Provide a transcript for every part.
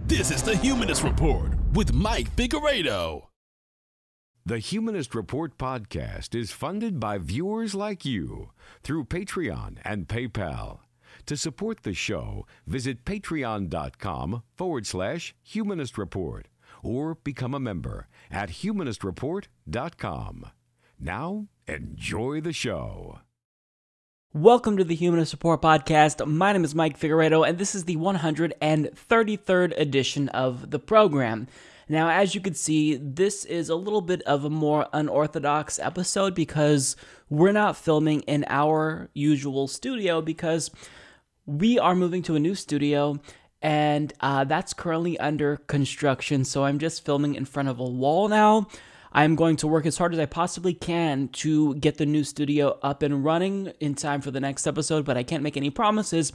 This is the Humanist Report with Mike Figueredo. The Humanist Report podcast is funded by viewers like you through Patreon and PayPal. To support the show, visit patreon.com/Humanist Report or become a member at humanistreport.com. Now, enjoy the show. Welcome to the Humanist Report podcast. My name is Mike Figueredo, and this is the 133rd edition of the program. Now, as you can see, this is a little bit of a more unorthodox episode because we're not filming in our usual studio because we are moving to a new studio, and that's currently under construction, so I'm just filming in front of a wall now. I'm going to work as hard as I possibly can to get the new studio up and running in time for the next episode, but I can't make any promises.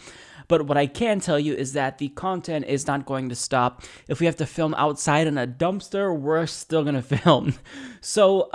But what I can tell you is that the content is not going to stop. If we have to film outside in a dumpster, we're still going to film. So,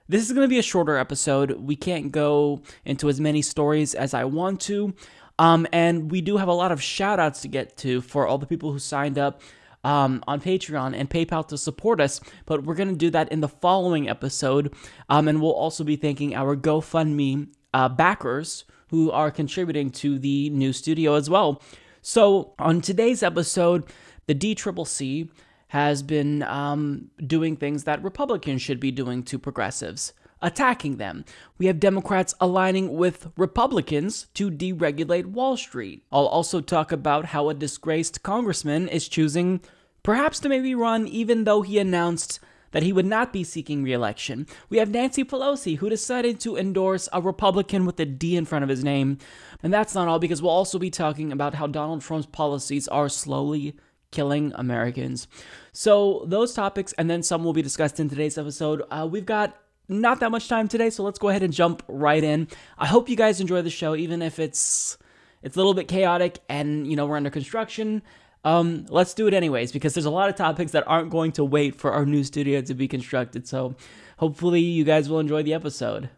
this is going to be a shorter episode. We can't go into as many stories as I want to. And we do have a lot of shout outs to get to for all the people who signed up on Patreon and PayPal to support us, but we're going to do that in the following episode, and we'll also be thanking our GoFundMe backers who are contributing to the new studio as well. So, on today's episode, the DCCC has been doing things that Republicans should be doing to progressives, attacking them. We have Democrats aligning with Republicans to deregulate Wall Street. I'll also talk about how a disgraced congressman is choosing perhaps to maybe run even though he announced that he would not be seeking re-election. We have Nancy Pelosi, who decided to endorse a Republican with a D in front of his name. And that's not all, because we'll also be talking about how Donald Trump's policies are slowly killing Americans. So those topics and then some will be discussed in today's episode. We've got not that much time today, so let's go ahead and jump right in. I hope you guys enjoy the show, even if it's a little bit chaotic and, we're under construction. Let's do it anyways, because there's a lot of topics that aren't going to wait for our new studio to be constructed, so hopefully you guys will enjoy the episode.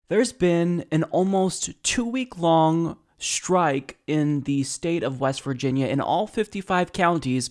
There's been an almost 2-week-long strike in the state of West Virginia in all 55 counties.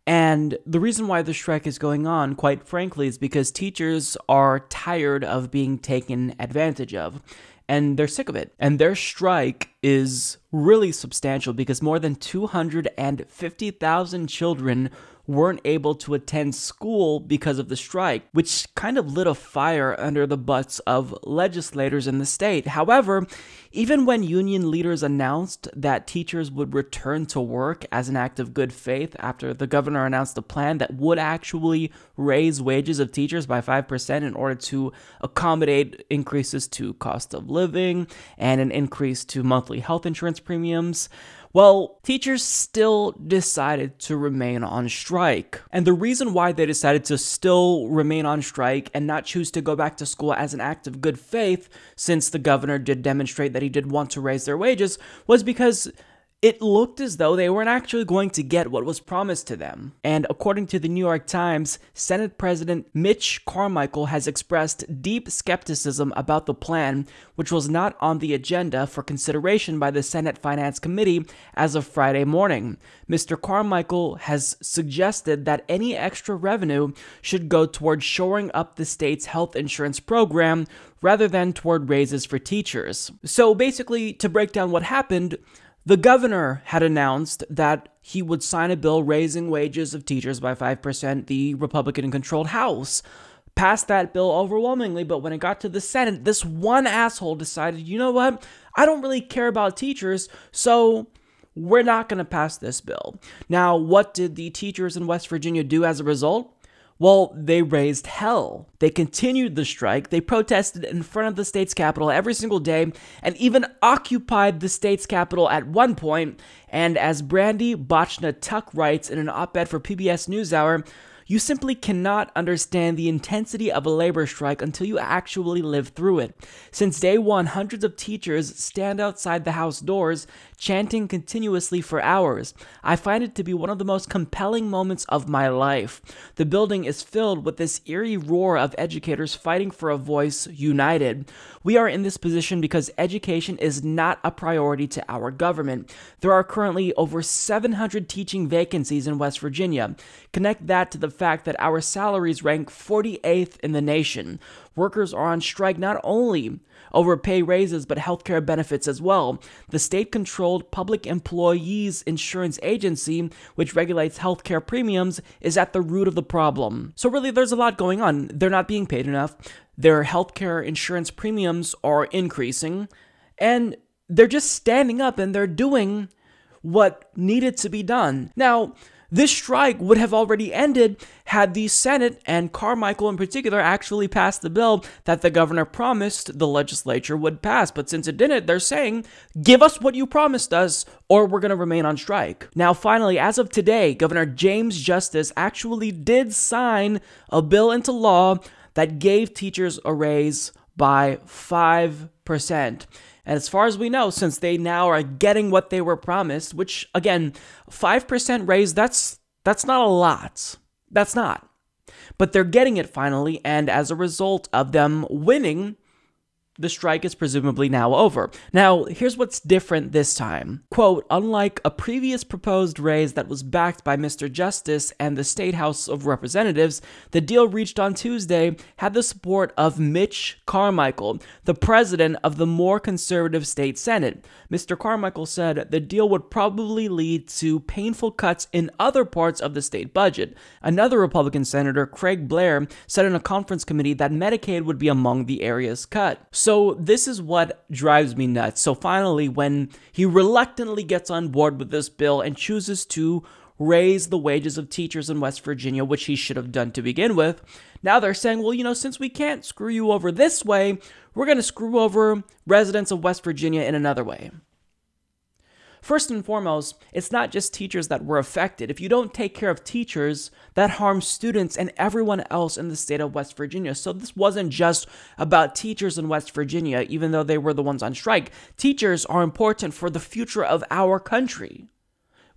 And the reason why the strike is going on, quite frankly, is because teachers are tired of being taken advantage of, and they're sick of it. And their strike is really substantial because more than 250,000 children weren't able to attend school because of the strike, which kind of lit a fire under the butts of legislators in the state. However, even when union leaders announced that teachers would return to work as an act of good faith after the governor announced a plan that would actually raise wages of teachers by 5% in order to accommodate increases to cost of living and an increase to monthly health insurance premiums, well, teachers still decided to remain on strike. And the reason why they decided to still remain on strike and not choose to go back to school as an act of good faith, since the governor did demonstrate that he did want to raise their wages, was because it looked as though they weren't actually going to get what was promised to them. And according to the New York Times, Senate President Mitch McConnell has expressed deep skepticism about the plan, which was not on the agenda for consideration by the Senate Finance Committee as of Friday morning. Mr. Carmichael has suggested that any extra revenue should go toward shoring up the state's health insurance program rather than toward raises for teachers. So basically, to break down what happened, the governor had announced that he would sign a bill raising wages of teachers by 5%. The Republican-controlled House passed that bill overwhelmingly, but when it got to the Senate, this one asshole decided, you know what, I don't really care about teachers, so we're not going to pass this bill. Now, what did the teachers in West Virginia do as a result? Well, they raised hell. They continued the strike. They protested in front of the state's capitol every single day and even occupied the state's capitol at one point. And as Brandy Bochna-Tuck writes in an op-ed for PBS NewsHour, You simply cannot understand the intensity of a labor strike until you actually live through it. Since day one, hundreds of teachers stand outside the House doors, chanting continuously for hours. I find it to be one of the most compelling moments of my life. The building is filled with this eerie roar of educators fighting for a voice, united. We are in this position because education is not a priority to our government. There are currently over 700 teaching vacancies in West Virginia. Connect that to the fact that our salaries rank 48th in the nation. Workers are on strike not only over pay raises but healthcare benefits as well. The state-controlled Public Employees Insurance Agency, which regulates healthcare premiums, is at the root of the problem. So really, there's a lot going on. They're not being paid enough. Their healthcare insurance premiums are increasing, and they're just standing up and they're doing what needed to be done. Now, this strike would have already ended had the Senate, and Carmichael in particular, actually passed the bill that the governor promised the legislature would pass. But since it didn't, they're saying, give us what you promised us, or we're going to remain on strike. Now, finally, as of today, Governor James Justice actually did sign a bill into law that gave teachers a raise by 5%. And as far as we know, since they now are getting what they were promised, which, again, 5% raise, that's not a lot. That's not. But they're getting it finally, and as a result of them winning, the strike is presumably now over. Now, here's what's different this time. Quote, unlike a previous proposed raise that was backed by Mr. Justice and the State House of Representatives, the deal reached on Tuesday had the support of Mitch Carmichael, the president of the more conservative state Senate. Mr. Carmichael said the deal would probably lead to painful cuts in other parts of the state budget. Another Republican senator, Craig Blair, said in a conference committee that Medicaid would be among the areas cut. So this is what drives me nuts. So finally, when he reluctantly gets on board with this bill and chooses to raise the wages of teachers in West Virginia, which he should have done to begin with, now they're saying, well, since we can't screw you over this way, we're going to screw over residents of West Virginia in another way. First and foremost, it's not just teachers that were affected. If you don't take care of teachers, that harms students and everyone else in the state of West Virginia. So this wasn't just about teachers in West Virginia, even though they were the ones on strike. Teachers are important for the future of our country.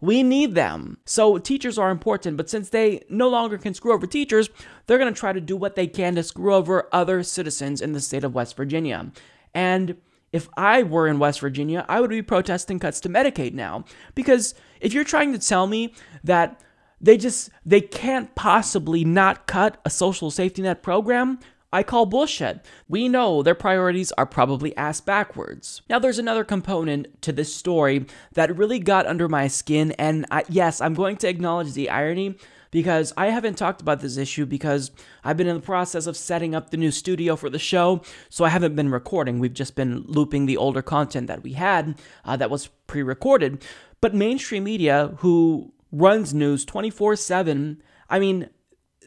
We need them. So teachers are important, but since they no longer can screw over teachers, they're going to try to do what they can to screw over other citizens in the state of West Virginia. And if I were in West Virginia, I would be protesting cuts to Medicaid now. Because if you're trying to tell me that they can't possibly not cut a social safety net program, I call bullshit. We know their priorities are probably ass backwards. Now, there's another component to this story that really got under my skin, and yes, I'm going to acknowledge the irony, because I haven't talked about this issue because I've been in the process of setting up the new studio for the show, so I haven't been recording. We've just been looping the older content that we had that was pre-recorded. But mainstream media, who runs news 24/7,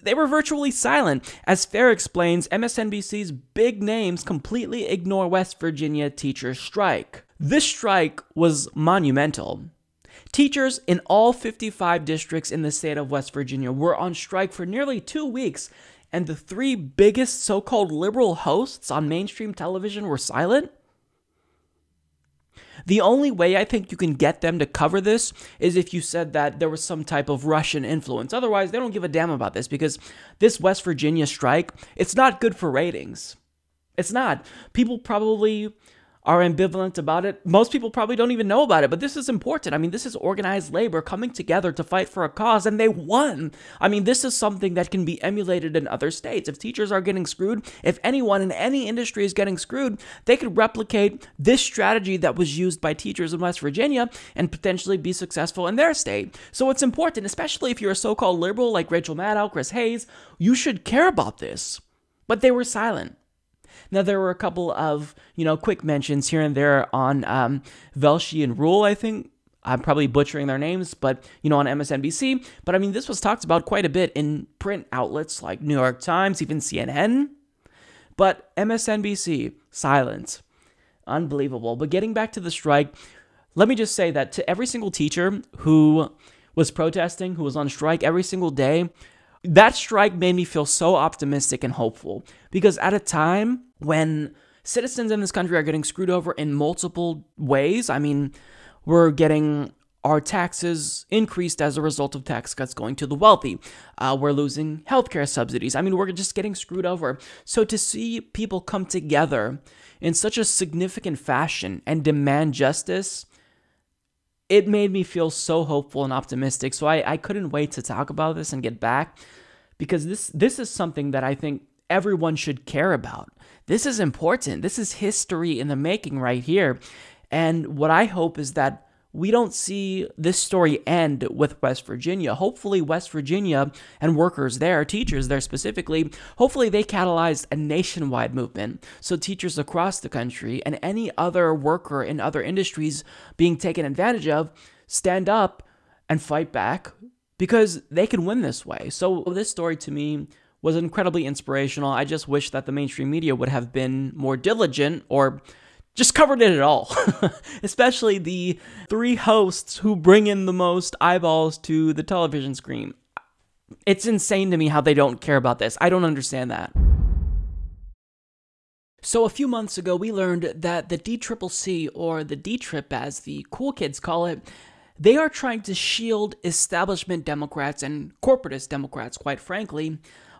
they were virtually silent. As Fair explains, MSNBC's big names completely ignore West Virginia teachers' strike. This strike was monumental. Teachers in all 55 districts in the state of West Virginia were on strike for nearly 2 weeks, and the three biggest so-called liberal hosts on mainstream television were silent. The only way I think you can get them to cover this is if you said that there was some type of Russian influence. Otherwise, they don't give a damn about this, because this West Virginia strike, it's not good for ratings. It's not. People probably are ambivalent about it. Most people probably don't even know about it, but this is important. This is organized labor coming together to fight for a cause, and they won. This is something that can be emulated in other states. If teachers are getting screwed, if anyone in any industry is getting screwed, they could replicate this strategy that was used by teachers in West Virginia and potentially be successful in their state. So it's important, especially if you're a so-called liberal like Rachel Maddow, Chris Hayes, you should care about this. But they were silent. Now, there were a couple of, quick mentions here and there on Velshi and Rule, I think. I'm probably butchering their names, but, on MSNBC. But, this was talked about quite a bit in print outlets like New York Times, even CNN. But MSNBC, silence. Unbelievable. But getting back to the strike, let me just say that to every single teacher who was protesting, who was on strike every single day, That strike made me feel so optimistic and hopeful, because at a time when citizens in this country are getting screwed over in multiple ways, I mean, we're getting our taxes increased as a result of tax cuts going to the wealthy. We're losing healthcare subsidies. I mean, we're just getting screwed over. So to see people come together in such a significant fashion and demand justice, it made me feel so hopeful and optimistic. So I couldn't wait to talk about this and get back, because this is something that I think everyone should care about. This is important. This is history in the making right here. And what I hope is that we don't see this story end with West Virginia. Hopefully West Virginia and workers there, teachers there specifically, hopefully they catalyze a nationwide movement. So teachers across the country and any other worker in other industries being taken advantage of stand up and fight back, because they can win this way. So this story to me was incredibly inspirational. I just wish that the mainstream media would have been more diligent or just covered it at all, especially the 3 hosts who bring in the most eyeballs to the television screen. It's insane to me how they don't care about this. I don't understand that. So a few months ago, we learned that the DCCC, or the D-Trip as the cool kids call it, they are trying to shield establishment Democrats and corporatist Democrats, quite frankly,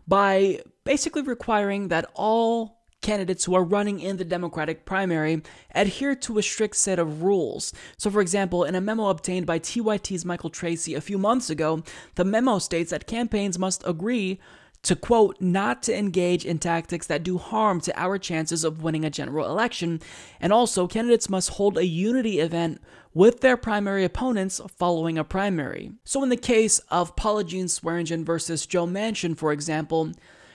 by basically requiring that all candidates who are running in the Democratic primary adhere to a strict set of rules. So, for example, in a memo obtained by TYT's Michael Tracy a few months ago, the memo states that campaigns must agree to, quote, not to engage in tactics that do harm to our chances of winning a general election, and also candidates must hold a unity event with their primary opponents following a primary. So in the case of Paula Jean Swearingen versus Joe Manchin, for example,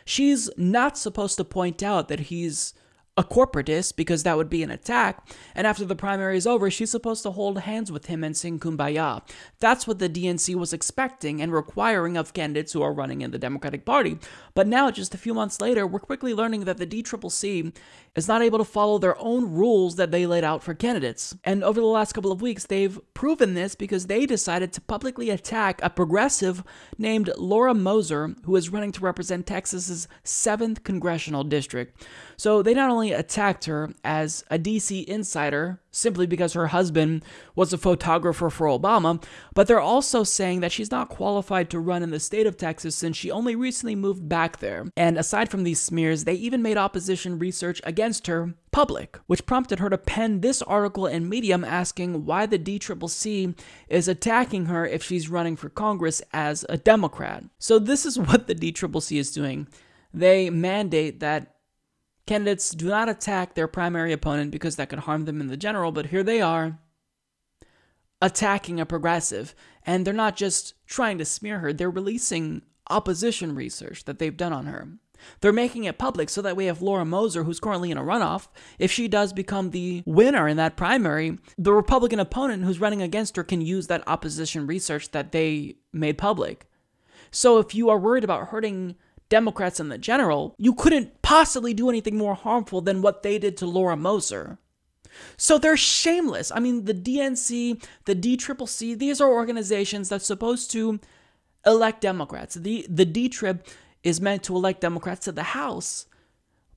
she's not supposed to point out that he's a corporatist, because that would be an attack, and after the primary is over, she's supposed to hold hands with him and sing Kumbaya. That's what the DNC was expecting and requiring of candidates who are running in the Democratic Party. But now, just a few months later, we're quickly learning that the DCCC is not able to follow their own rules that they laid out for candidates. And over the last couple of weeks, they've proven this because they decided to publicly attack a progressive named Laura Moser, who is running to represent Texas's 7th congressional district. So they not only attacked her as a DC insider simply because her husband was a photographer for Obama, but they're also saying that she's not qualified to run in the state of Texas since she only recently moved back there. And aside from these smears, they even made opposition research against her public, which prompted her to pen this article in Medium asking why the DCCC is attacking her if she's running for Congress as a Democrat. So this is what the DCCC is doing. They mandate that candidates do not attack their primary opponent because that could harm them in the general, but here they are attacking a progressive, and they're not just trying to smear her, they're releasing opposition research that they've done on her. They're making it public so that we have Laura Moser, who's currently in a runoff. If she does become the winner in that primary, the Republican opponent who's running against her can use that opposition research that they made public. So if you are worried about hurting Democrats in the general, you couldn't possibly do anything more harmful than what they did to Laura Moser. So they're shameless. I mean, the DNC, the DCCC, these are organizations that's supposed to elect Democrats. The D-Trip is meant to elect Democrats to the House,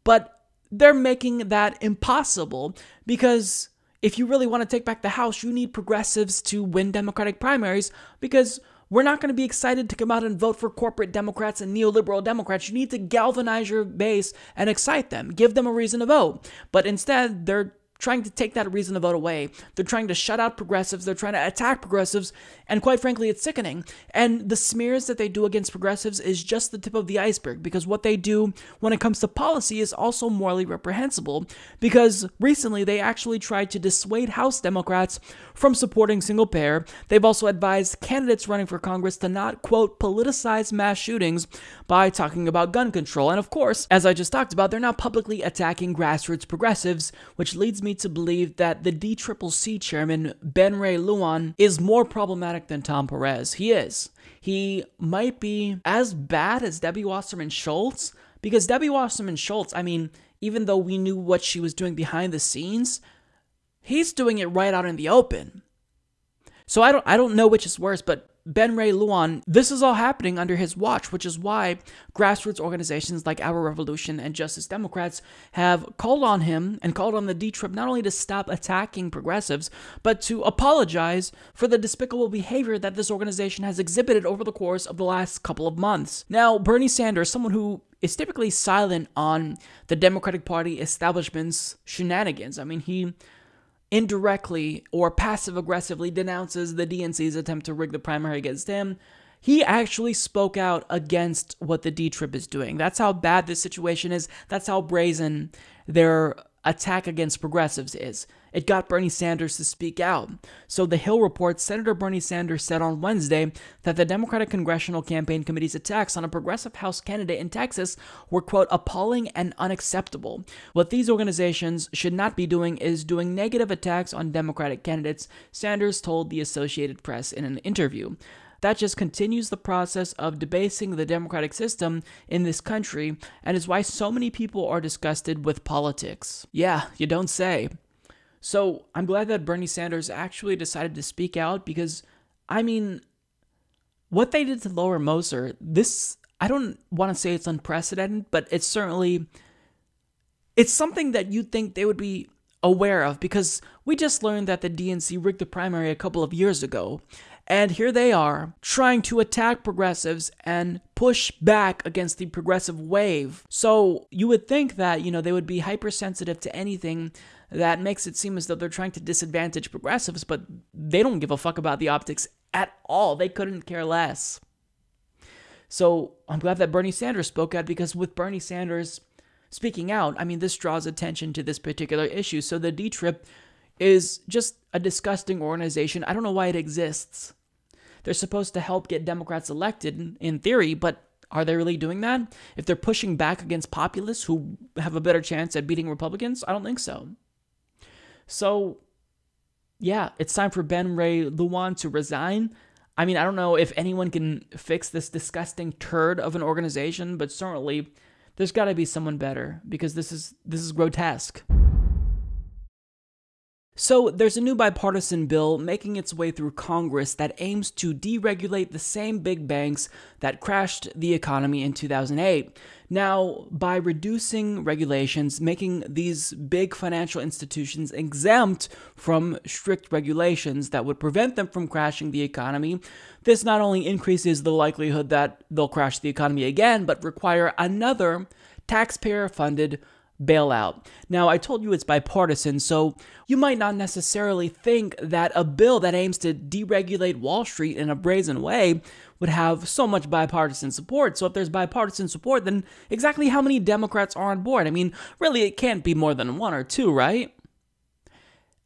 but they're making that impossible, because if you really want to take back the House, you need progressives to win Democratic primaries, because we're not going to be excited to come out and vote for corporate Democrats and neoliberal Democrats. You need to galvanize your base and excite them. Give them a reason to vote. But instead, they're trying to take that reason to vote away. They're trying to shut out progressives. They're trying to attack progressives. And quite frankly, it's sickening. And the smears that they do against progressives is just the tip of the iceberg, because what they do when it comes to policy is also morally reprehensible, because recently they actually tried to dissuade House Democrats from supporting single payer. They've also advised candidates running for Congress to not, quote, politicize mass shootings by talking about gun control. And of course, as I just talked about, they're now publicly attacking grassroots progressives, which leads me to believe that the DCCC chairman, Ben Ray Lujan, is more problematic than Tom Perez. He is. He might be as bad as Debbie Wasserman Schultz, because Debbie Wasserman Schultz, I mean, even though we knew what she was doing behind the scenes, he's doing it right out in the open. So I don't know which is worse, but Ben Ray Lujan, this is all happening under his watch, which is why grassroots organizations like Our Revolution and Justice Democrats have called on him and called on the D-Trip not only to stop attacking progressives, but to apologize for the despicable behavior that this organization has exhibited over the course of the last couple of months. Now, Bernie Sanders, someone who is typically silent on the Democratic Party establishment's shenanigans. I mean, he indirectly or passive-aggressively denounces the DNC's attempt to rig the primary against him. He actually spoke out against what the D-Trip is doing. That's how bad this situation is. That's how brazen their attack against progressives is. It got Bernie Sanders to speak out. So the Hill reports, Senator Bernie Sanders said on Wednesday that the Democratic Congressional Campaign Committee's attacks on a progressive House candidate in Texas were, quote, appalling and unacceptable. What these organizations should not be doing is doing negative attacks on Democratic candidates, Sanders told the Associated Press in an interview. That just continues the process of debasing the democratic system in this country and is why so many people are disgusted with politics. Yeah, you don't say. So I'm glad that Bernie Sanders actually decided to speak out because, I mean, what they did to lower Moser, this, I don't want to say it's unprecedented, but it's certainly, it's something that you'd think they would be aware of because we just learned that the DNC rigged the primary a couple of years ago. And here they are, trying to attack progressives and push back against the progressive wave. So you would think that, they would be hypersensitive to anything that makes it seem as though they're trying to disadvantage progressives, but they don't give a fuck about the optics at all. They couldn't care less. So I'm glad that Bernie Sanders spoke out because with Bernie Sanders speaking out, I mean, this draws attention to this particular issue. So the D-Trip is just a disgusting organization. I don't know why it exists. They're supposed to help get Democrats elected, in theory, but are they really doing that? If they're pushing back against populists who have a better chance at beating Republicans, I don't think so. So, yeah, it's time for Ben Ray Lujan to resign. I mean, I don't know if anyone can fix this disgusting turd of an organization, but certainly there's got to be someone better because this is grotesque. So there's a new bipartisan bill making its way through Congress that aims to deregulate the same big banks that crashed the economy in 2008. Now, by reducing regulations, making these big financial institutions exempt from strict regulations that would prevent them from crashing the economy, this not only increases the likelihood that they'll crash the economy again, but require another taxpayer-funded bailout. Now, I told you it's bipartisan, so you might not necessarily think that a bill that aims to deregulate Wall Street in a brazen way would have so much bipartisan support. So if there's bipartisan support, then exactly how many Democrats are on board? I mean, really, it can't be more than one or two, right?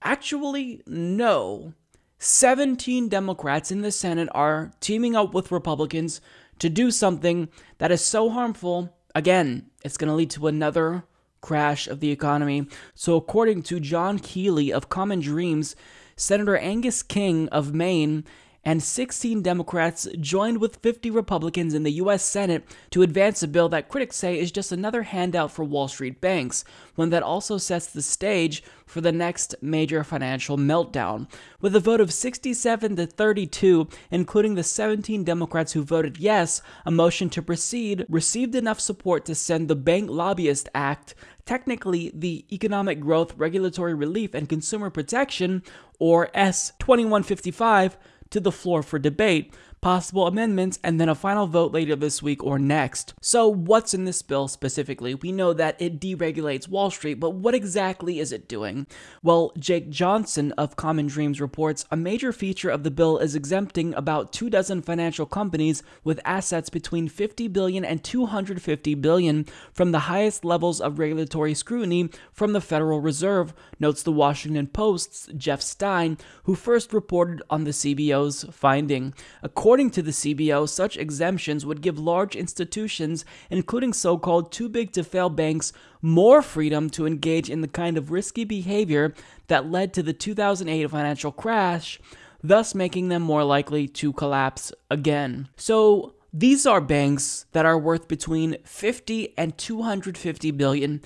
Actually, no. 17 Democrats in the Senate are teaming up with Republicans to do something that is so harmful. Again, it's going to lead to another crash of the economy. So according to John Keeley of Common Dreams, Senator Angus King of Maine and 16 Democrats joined with 50 Republicans in the U.S. Senate to advance a bill that critics say is just another handout for Wall Street banks, one that also sets the stage for the next major financial meltdown. With a vote of 67 to 32, including the 17 Democrats who voted yes, a motion to proceed received enough support to send the Bank Lobbyist Act, technically the Economic Growth, Regulatory Relief, and Consumer Protection, or S-2155, to the floor for debate, possible amendments, and then a final vote later this week or next. So what's in this bill specifically? We know that it deregulates Wall Street, but what exactly is it doing? Well, Jake Johnson of Common Dreams reports a major feature of the bill is exempting about 24 financial companies with assets between $50 billion and $250 billion from the highest levels of regulatory scrutiny from the Federal Reserve, notes the Washington Post's Jeff Stein, who first reported on the CBO's finding. According to the CBO, such exemptions would give large institutions, including so-called too-big-to-fail banks, more freedom to engage in the kind of risky behavior that led to the 2008 financial crash, thus making them more likely to collapse again. So these are banks that are worth between 50 and 250 billion.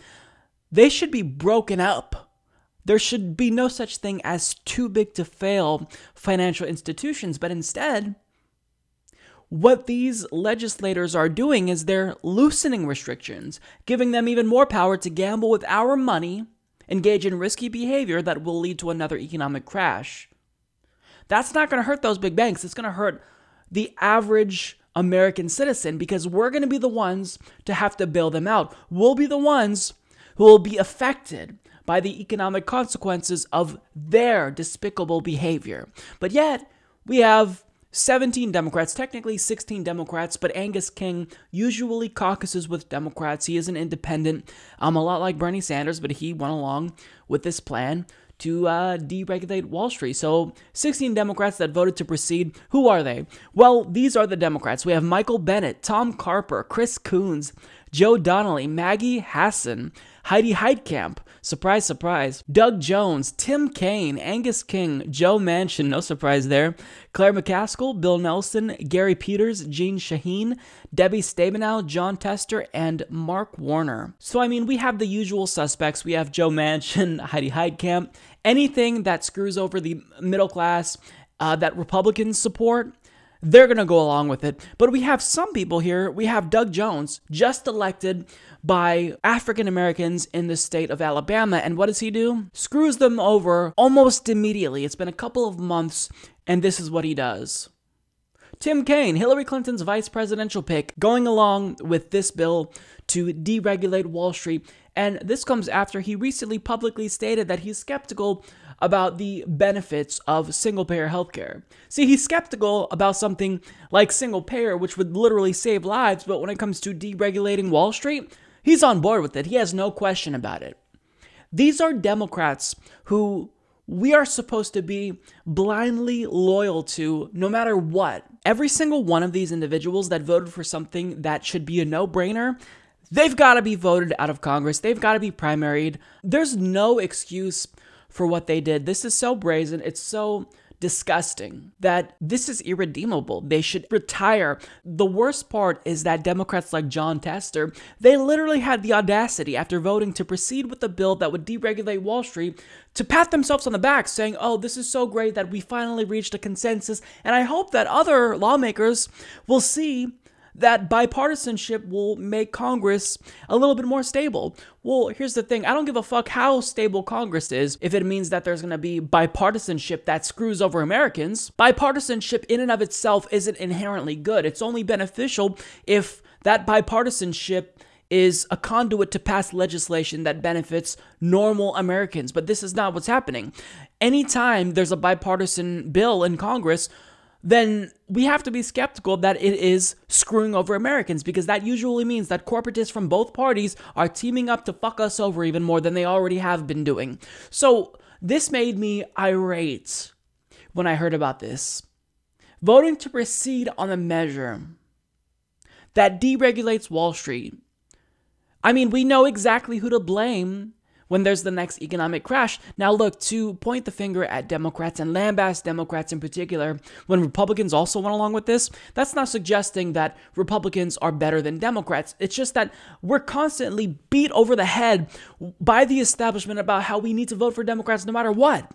They should be broken up. There should be no such thing as too big to fail financial institutions, but instead, what these legislators are doing is they're loosening restrictions, giving them even more power to gamble with our money, engage in risky behavior that will lead to another economic crash. That's not going to hurt those big banks. It's going to hurt the average American citizen because we're going to be the ones to have to bail them out. We'll be the ones who will be affected by the economic consequences of their despicable behavior. But yet, we have 17 Democrats, technically 16 Democrats, but Angus King usually caucuses with Democrats. He is an independent, a lot like Bernie Sanders, but he went along with this plan to deregulate Wall Street. So 16 Democrats that voted to proceed. Who are they? Well, these are the Democrats. We have Michael Bennet, Tom Carper, Chris Coons, Joe Donnelly, Maggie Hassan, Heidi Heitkamp, surprise, surprise, Doug Jones, Tim Kaine, Angus King, Joe Manchin, no surprise there, Claire McCaskill, Bill Nelson, Gary Peters, Jean Shaheen, Debbie Stabenow, John Tester, and Mark Warner. So, we have the usual suspects. We have Joe Manchin, Heidi Heitkamp, anything that screws over the middle class that Republicans support, they're going to go along with it. But we have some people here. We have Doug Jones, just elected by African Americans in the state of Alabama. And what does he do? Screws them over almost immediately. It's been a couple of months, and this is what he does. Tim Kaine, Hillary Clinton's vice presidential pick, going along with this bill to deregulate Wall Street. And this comes after he recently publicly stated that he's skeptical about the benefits of single-payer healthcare. See, he's skeptical about something like single-payer, which would literally save lives, but when it comes to deregulating Wall Street, he's on board with it. He has no question about it. These are Democrats who we are supposed to be blindly loyal to no matter what. Every single one of these individuals that voted for something that should be a no-brainer, they've got to be voted out of Congress. They've got to be primaried. There's no excuse for what they did. This is so brazen. It's so disgusting that this is irredeemable. They should retire. The worst part is that Democrats like John Tester, they literally had the audacity after voting to proceed with a bill that would deregulate Wall Street to pat themselves on the back saying, oh, this is so great that we finally reached a consensus. And I hope that other lawmakers will see that bipartisanship will make Congress a little bit more stable. Well, here's the thing. I don't give a fuck how stable Congress is if it means that there's going to be bipartisanship that screws over Americans. Bipartisanship in and of itself isn't inherently good. It's only beneficial if that bipartisanship is a conduit to pass legislation that benefits normal Americans. But this is not what's happening. Anytime there's a bipartisan bill in Congress, then we have to be skeptical that it is screwing over Americans, because that usually means that corporatists from both parties are teaming up to fuck us over even more than they already have been doing. So this made me irate when I heard about this. Voting to proceed on a measure that deregulates Wall Street. We know exactly who to blame when there's the next economic crash. Now look, to point the finger at Democrats and lambaste Democrats in particular, when Republicans also went along with this, that's not suggesting that Republicans are better than Democrats. It's just that we're constantly beat over the head by the establishment about how we need to vote for Democrats no matter what.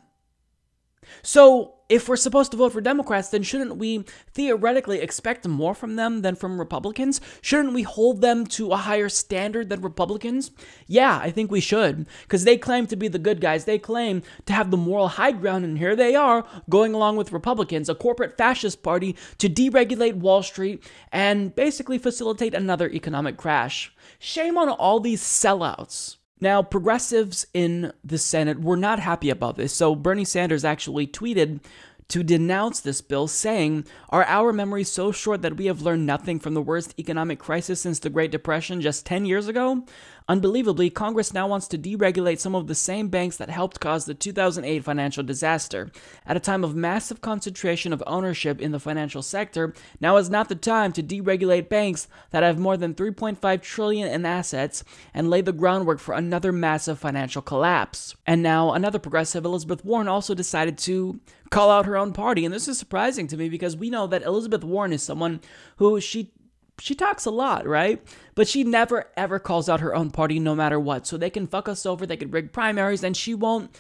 So if we're supposed to vote for Democrats, then shouldn't we theoretically expect more from them than from Republicans? Shouldn't we hold them to a higher standard than Republicans? Yeah, I think we should, because they claim to be the good guys. They claim to have the moral high ground, and here they are going along with Republicans, a corporate fascist party, to deregulate Wall Street and basically facilitate another economic crash. Shame on all these sellouts. Now, progressives in the Senate were not happy about this, so Bernie Sanders actually tweeted to denounce this bill, saying, "Are our memories so short that we have learned nothing from the worst economic crisis since the Great Depression just 10 years ago? Unbelievably, Congress now wants to deregulate some of the same banks that helped cause the 2008 financial disaster. At a time of massive concentration of ownership in the financial sector, now is not the time to deregulate banks that have more than $3.5 trillion in assets and lay the groundwork for another massive financial collapse." And now another progressive, Elizabeth Warren, also decided to call out her own party. And this is surprising to me because we know that Elizabeth Warren is someone who she talks a lot, right? But she never ever calls out her own party no matter what. So they can fuck us over, they can rig primaries, and she won't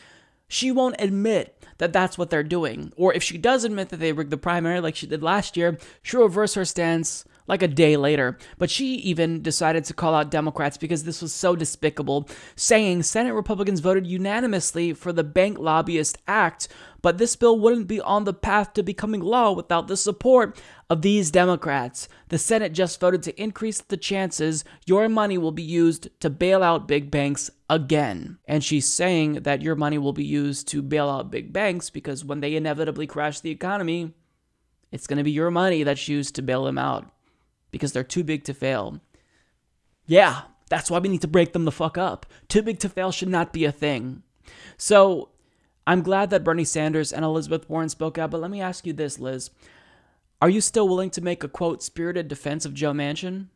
She won't admit that that's what they're doing. Or if she does admit that they rigged the primary like she did last year, she'll reverse her stance like a day later. But she even decided to call out Democrats because this was so despicable, saying Senate Republicans voted unanimously for the Bank Lobbyist Act, but this bill wouldn't be on the path to becoming law without the support of these Democrats. The Senate just voted to increase the chances your money will be used to bail out big banks again. And she's saying that your money will be used to bail out big banks because when they inevitably crash the economy, it's going to be your money that's used to bail them out because they're too big to fail. Yeah, that's why we need to break them the fuck up. Too big to fail should not be a thing. So I'm glad that Bernie Sanders and Elizabeth Warren spoke out, but let me ask you this, Liz. Are you still willing to make a, quote, spirited defense of Joe Manchin?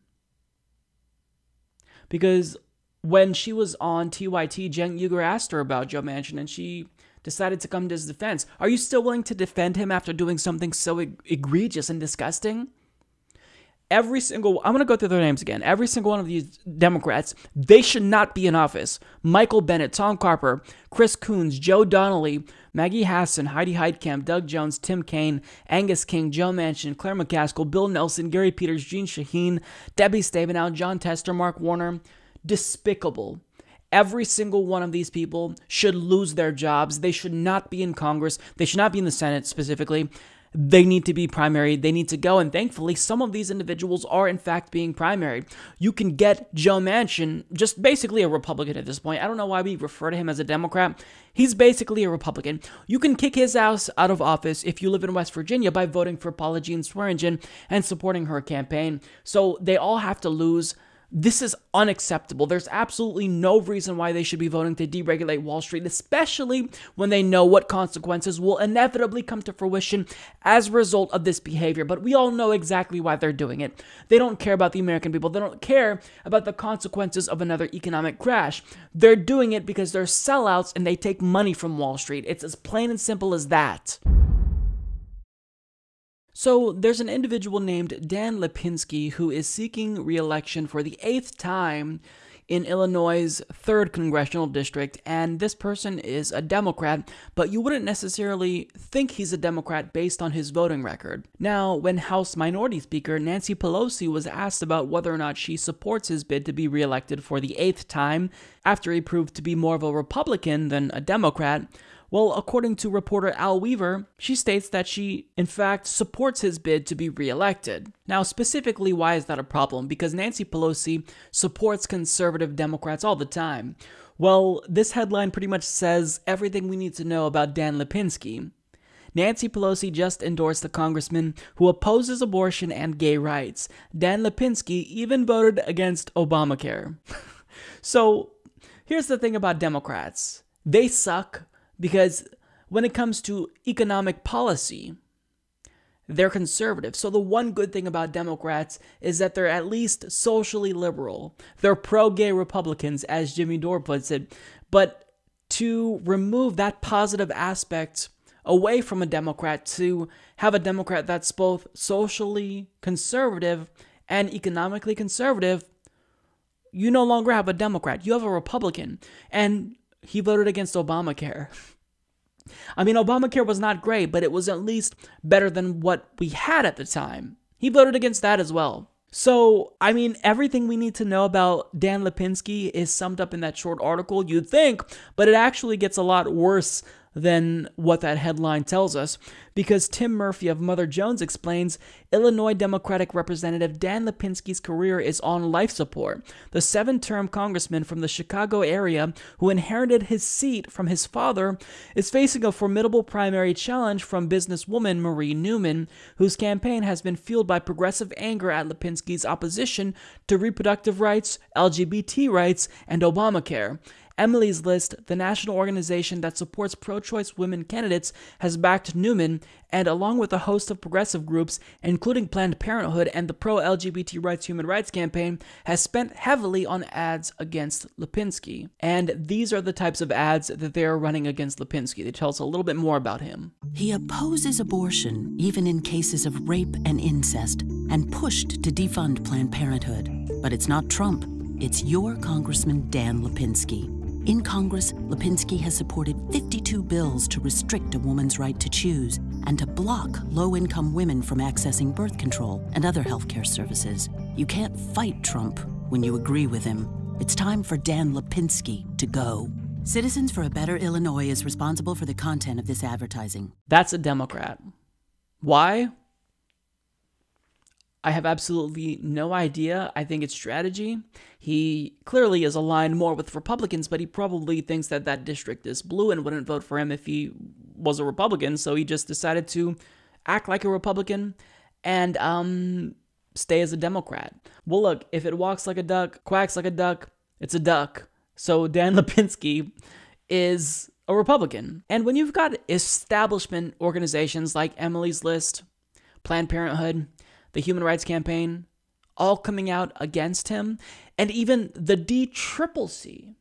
Because when she was on TYT, Jen Yeager asked her about Joe Manchin, and she decided to come to his defense. Are you still willing to defend him after doing something so egregious and disgusting? I'm going to go through their names again. Every single one of these Democrats, they should not be in office. Michael Bennet, Tom Carper, Chris Coons, Joe Donnelly, Maggie Hassan, Heidi Heitkamp, Doug Jones, Tim Kaine, Angus King, Joe Manchin, Claire McCaskill, Bill Nelson, Gary Peters, Gene Shaheen, Debbie Stabenow, John Tester, Mark Warner. Despicable. Every single one of these people should lose their jobs. They should not be in Congress. They should not be in the Senate specifically. They need to be primaried. They need to go. And thankfully, some of these individuals are, in fact, being primaried. You can get Joe Manchin, just basically a Republican at this point. I don't know why we refer to him as a Democrat. He's basically a Republican. You can kick his ass out of office if you live in West Virginia by voting for Paula Jean Swearengin and supporting her campaign. So they all have to lose. This is unacceptable. There's absolutely no reason why they should be voting to deregulate Wall Street, especially when they know what consequences will inevitably come to fruition as a result of this behavior. But we all know exactly why they're doing it. They don't care about the American people. They don't care about the consequences of another economic crash. They're doing it because they're sellouts and they take money from Wall Street. It's as plain and simple as that. So there's an individual named Dan Lipinski who is seeking re-election for the 8th time in Illinois' 3rd congressional district, and this person is a Democrat, but you wouldn't necessarily think he's a Democrat based on his voting record. Now, when House Minority Speaker Nancy Pelosi was asked about whether or not she supports his bid to be re-elected for the 8th time, after he proved to be more of a Republican than a Democrat, well, according to reporter Al Weaver, she states that she, in fact, supports his bid to be re-elected. Now, specifically, why is that a problem? Because Nancy Pelosi supports conservative Democrats all the time. Well, this headline pretty much says everything we need to know about Dan Lipinski. Nancy Pelosi just endorsed a congressman who opposes abortion and gay rights. Dan Lipinski even voted against Obamacare. So, here's the thing about Democrats. They suck. Because when it comes to economic policy, they're conservative. So the one good thing about Democrats is that they're at least socially liberal. They're pro-gay Republicans, as Jimmy Dore puts it. But to remove that positive aspect away from a Democrat, to have a Democrat that's both socially conservative and economically conservative, you no longer have a Democrat. You have a Republican. And he voted against Obamacare. I mean, Obamacare was not great, but it was at least better than what we had at the time. He voted against that as well. So, I mean, everything we need to know about Dan Lipinski is summed up in that short article, you'd think, but it actually gets a lot worse than what that headline tells us, because Tim Murphy of Mother Jones explains Illinois Democratic Representative Dan Lipinski's career is on life support. The 7-term congressman from the Chicago area, who inherited his seat from his father, is facing a formidable primary challenge from businesswoman Marie Newman, whose campaign has been fueled by progressive anger at Lipinski's opposition to reproductive rights, LGBT rights, and Obamacare. Emily's List, the national organization that supports pro-choice women candidates, has backed Newman, and along with a host of progressive groups, including Planned Parenthood and the pro-LGBT rights human rights campaign, has spent heavily on ads against Lipinski. And these are the types of ads that they are running against Lipinski. They tell us a little bit more about him. He opposes abortion, even in cases of rape and incest, and pushed to defund Planned Parenthood. But it's not Trump. It's your Congressman Dan Lipinski. In Congress, Lipinski has supported 52 bills to restrict a woman's right to choose and to block low-income women from accessing birth control and other healthcare services. You can't fight Trump when you agree with him. It's time for Dan Lipinski to go. Citizens for a Better Illinois is responsible for the content of this advertising. That's a Democrat. Why? I have absolutely no idea. I think it's strategy. He clearly is aligned more with Republicans, but he probably thinks that that district is blue and wouldn't vote for him if he was a Republican. So he just decided to act like a Republican and stay as a Democrat. Well, look, if it walks like a duck, quacks like a duck, it's a duck. So Dan Lipinski is a Republican. And when you've got establishment organizations like Emily's List, Planned Parenthood, the Human Rights Campaign, all coming out against him, and even the DCCC,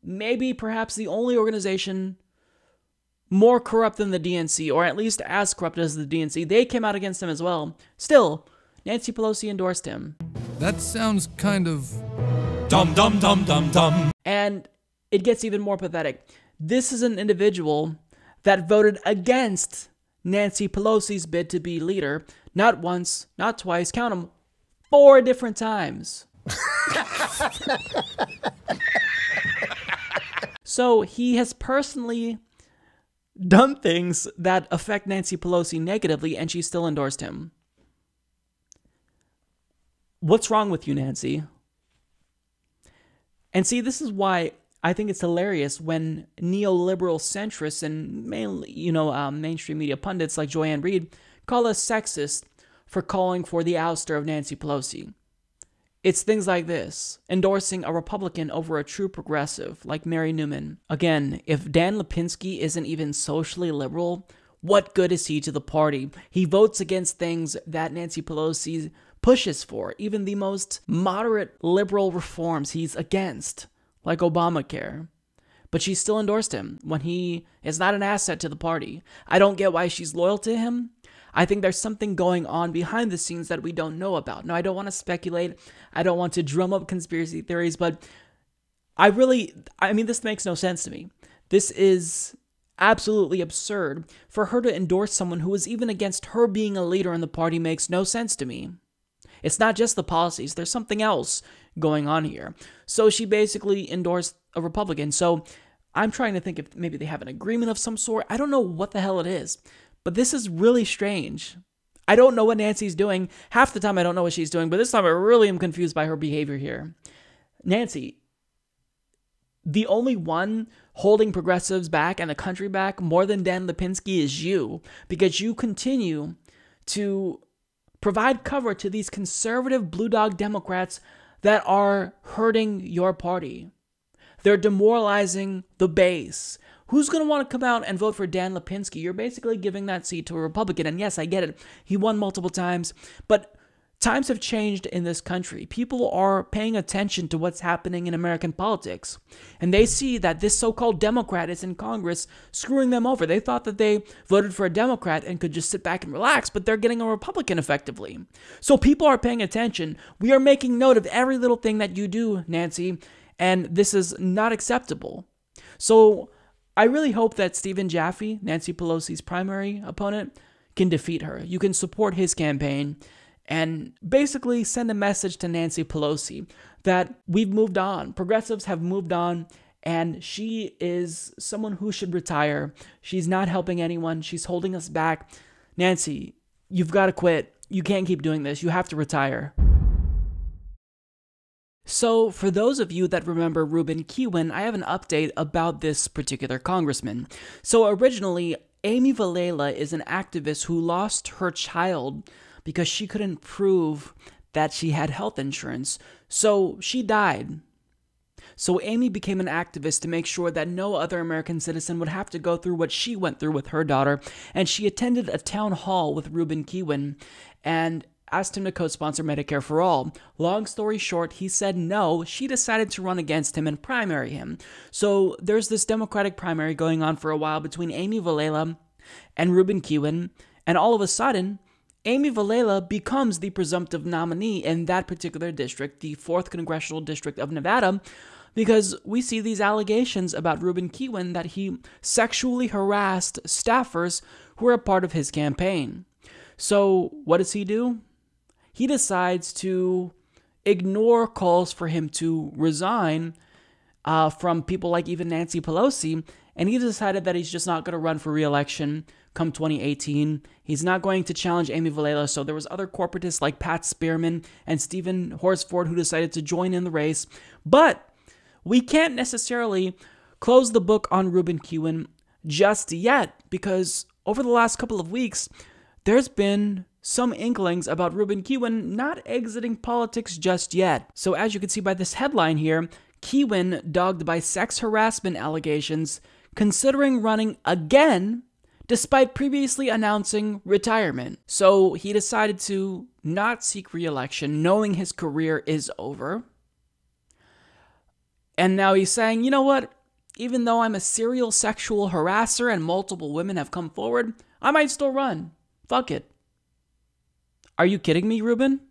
maybe perhaps the only organization more corrupt than the DNC, or at least as corrupt as the DNC, they came out against him as well. Still, Nancy Pelosi endorsed him. That sounds kind of dumb, dumb, dumb, dumb, dumb. And it gets even more pathetic. This is an individual that voted against Nancy Pelosi's bid to be leader, not once, not twice, count them, 4 different times. So he has personally done things that affect Nancy Pelosi negatively, and she still endorsed him. What's wrong with you, Nancy? And see, this is why I think it's hilarious when neoliberal centrists and mainly, mainstream media pundits like Joanne Reid call us sexist for calling for the ouster of Nancy Pelosi. It's things like this, endorsing a Republican over a true progressive like Mary Newman. Again, if Dan Lipinski isn't even socially liberal, what good is he to the party? He votes against things that Nancy Pelosi pushes for, even the most moderate liberal reforms he's against, like Obamacare. But she still endorsed him when he is not an asset to the party. I don't get why she's loyal to him. I think there's something going on behind the scenes that we don't know about. Now, I don't want to speculate. I don't want to drum up conspiracy theories, but this makes no sense to me. This is absolutely absurd. For her to endorse someone who is even against her being a leader in the party makes no sense to me. It's not just the policies. There's something else going on here. So she basically endorsed a Republican. So I'm trying to think if maybe they have an agreement of some sort. I don't know what the hell it is. But this is really strange. I don't know what Nancy's doing. Half the time I don't know what she's doing, but this time I really am confused by her behavior here. Nancy, the only one holding progressives back and the country back more than Dan Lipinski is you, because you continue to provide cover to these conservative blue dog Democrats that are hurting your party. They're demoralizing the base. Who's going to want to come out and vote for Dan Lipinski? You're basically giving that seat to a Republican. And yes, I get it. He won multiple times. But times have changed in this country. People are paying attention to what's happening in American politics. And they see that this so-called Democrat is in Congress screwing them over. They thought that they voted for a Democrat and could just sit back and relax, but they're getting a Republican effectively. So people are paying attention. We are making note of every little thing that you do, Nancy, and this is not acceptable. So I really hope that Stephen Jaffe, Nancy Pelosi's primary opponent, can defeat her. You can support his campaign and basically send a message to Nancy Pelosi that we've moved on. Progressives have moved on, and she is someone who should retire. She's not helping anyone. She's holding us back. Nancy, you've got to quit. You can't keep doing this. You have to retire. So, for those of you that remember Rubin Cuban, I have an update about this particular congressman. So, originally, Amy Vilela is an activist who lost her child because she couldn't prove that she had health insurance. So, she died. So, Amy became an activist to make sure that no other American citizen would have to go through what she went through with her daughter. And she attended a town hall with Rubin Cuban and asked him to co-sponsor Medicare for All. Long story short, he said no. She decided to run against him and primary him. So there's this Democratic primary going on for a while between Amy Vilela and Rubin Cuban, and all of a sudden, Amy Vilela becomes the presumptive nominee in that particular district, the 4th Congressional District of Nevada, because we see these allegations about Rubin Cuban that he sexually harassed staffers who were a part of his campaign. So what does he do? He decides to ignore calls for him to resign from people like even Nancy Pelosi, and he decided that he's just not going to run for re-election come 2018. He's not going to challenge Amy Vilela, so there was other corporatists like Pat Spearman and Stephen Horsford who decided to join in the race. But we can't necessarily close the book on Rubin Cuban just yet, because over the last couple of weeks, there's been some inklings about Rubin Cuban not exiting politics just yet. So as you can see by this headline here, Cuban, dogged by sex harassment allegations, considering running again despite previously announcing retirement. So he decided to not seek re-election, knowing his career is over. And now he's saying, you know what? Even though I'm a serial sexual harasser and multiple women have come forward, I might still run. Fuck it. Are you kidding me, Rubin?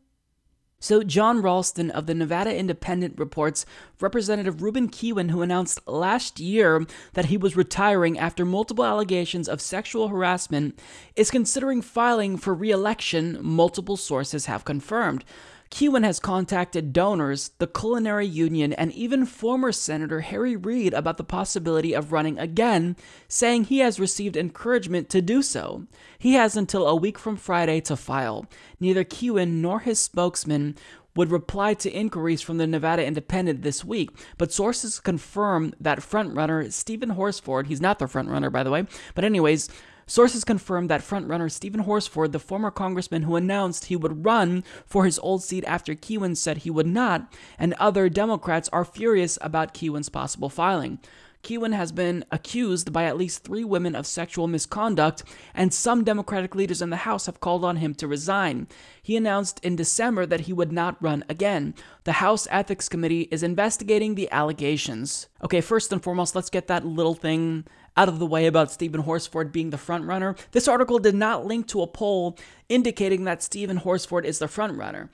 So John Ralston of the Nevada Independent reports Representative Rubin Cuban, who announced last year that he was retiring after multiple allegations of sexual harassment, is considering filing for re-election, multiple sources have confirmed. Cuban has contacted donors, the Culinary Union, and even former Senator Harry Reid about the possibility of running again, saying he has received encouragement to do so. He has until a week from Friday to file. Neither Cuban nor his spokesman would reply to inquiries from the Nevada Independent this week, but sources confirm that frontrunner Stephen Horsford, he's not the frontrunner by the way, but anyways, sources confirm that frontrunner Stephen Horsford, the former congressman who announced he would run for his old seat after Cuban said he would not, and other Democrats are furious about Cuban's possible filing. Cuban has been accused by at least 3 women of sexual misconduct, and some Democratic leaders in the House have called on him to resign. He announced in December that he would not run again. The House Ethics Committee is investigating the allegations. Okay, first and foremost, let's get that little thing out of the way about Stephen Horsford being the frontrunner. This article did not link to a poll indicating that Stephen Horsford is the frontrunner.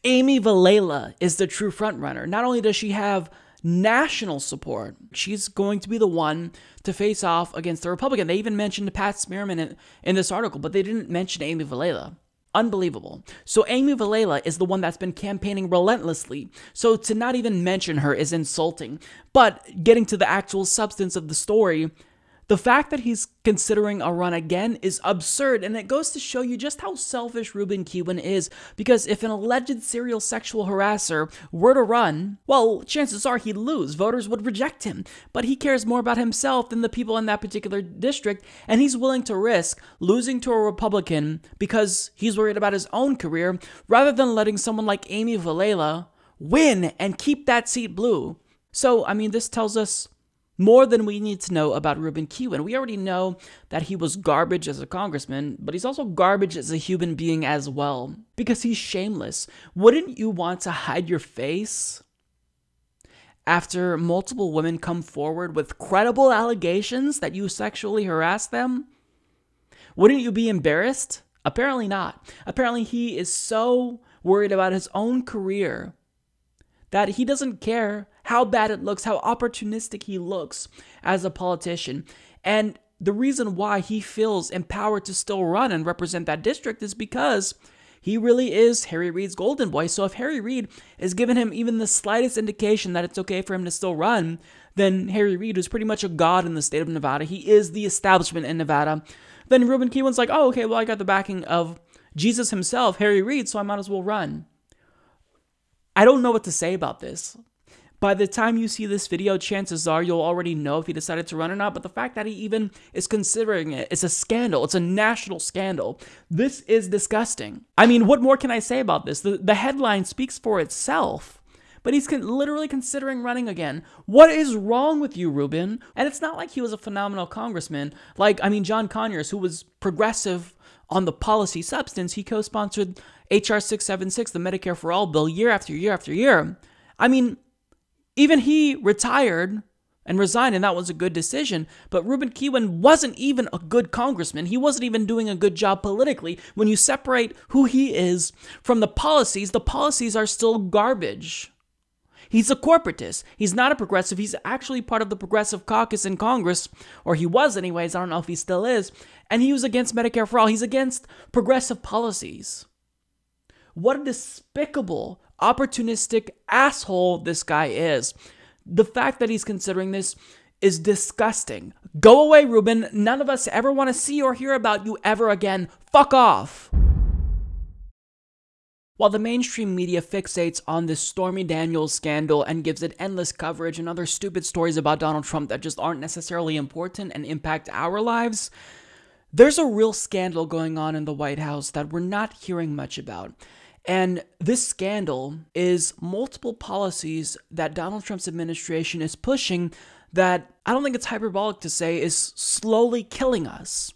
Amy Vilela is the true frontrunner. Not only does she have national support, she's going to be the one to face off against the Republican. They even mentioned Pat Spearman in this article, but they didn't mention Amy Vilela. Unbelievable. So Amy Vilela is the one that's been campaigning relentlessly. So to not even mention her is insulting. But getting to the actual substance of the story, the fact that he's considering a run again is absurd, and it goes to show you just how selfish Rubin Cuban is, because if an alleged serial sexual harasser were to run, well, chances are he'd lose. Voters would reject him, but he cares more about himself than the people in that particular district, and he's willing to risk losing to a Republican because he's worried about his own career, rather than letting someone like Amy Vilela win and keep that seat blue. So, I mean, this tells us more than we need to know about Rubin Cuban. We already know that he was garbage as a congressman, but he's also garbage as a human being as well, because he's shameless. Wouldn't you want to hide your face after multiple women come forward with credible allegations that you sexually harassed them? Wouldn't you be embarrassed? Apparently not. Apparently he is so worried about his own career that he doesn't care how bad it looks, how opportunistic he looks as a politician. And the reason why he feels empowered to still run and represent that district is because he really is Harry Reid's golden boy. So if Harry Reid is giving him even the slightest indication that it's okay for him to still run, then Harry Reid, who's pretty much a god in the state of Nevada, he is the establishment in Nevada, then Rubin Cuban's like, oh, okay, well, I got the backing of Jesus himself, Harry Reid, so I might as well run. I don't know what to say about this. By the time you see this video, chances are you'll already know if he decided to run or not, but the fact that he even is considering it is a scandal. It's a national scandal. This is disgusting. I mean, what more can I say about this? The headline speaks for itself, but he's literally considering running again. What is wrong with you, Rubin? And it's not like he was a phenomenal congressman. Like, I mean, John Conyers, who was progressive on the policy substance, he co-sponsored HR 676, the Medicare for All bill, year after year after year. I mean, even he retired and resigned, and that was a good decision. But Rubin Cuban wasn't even a good congressman. He wasn't even doing a good job politically. When you separate who he is from the policies are still garbage. He's a corporatist. He's not a progressive. He's actually part of the progressive caucus in Congress, or he was anyways. I don't know if he still is. And he was against Medicare for all. He's against progressive policies. What a despicable, opportunistic asshole this guy is. The fact that he's considering this is disgusting. Go away, Rubin. None of us ever want to see or hear about you ever again. Fuck off. While the mainstream media fixates on this Stormy Daniels scandal and gives it endless coverage and other stupid stories about Donald Trump that just aren't necessarily important and impact our lives, there's a real scandal going on in the White House that we're not hearing much about. And this scandal is multiple policies that Donald Trump's administration is pushing that I don't think it's hyperbolic to say is slowly killing us.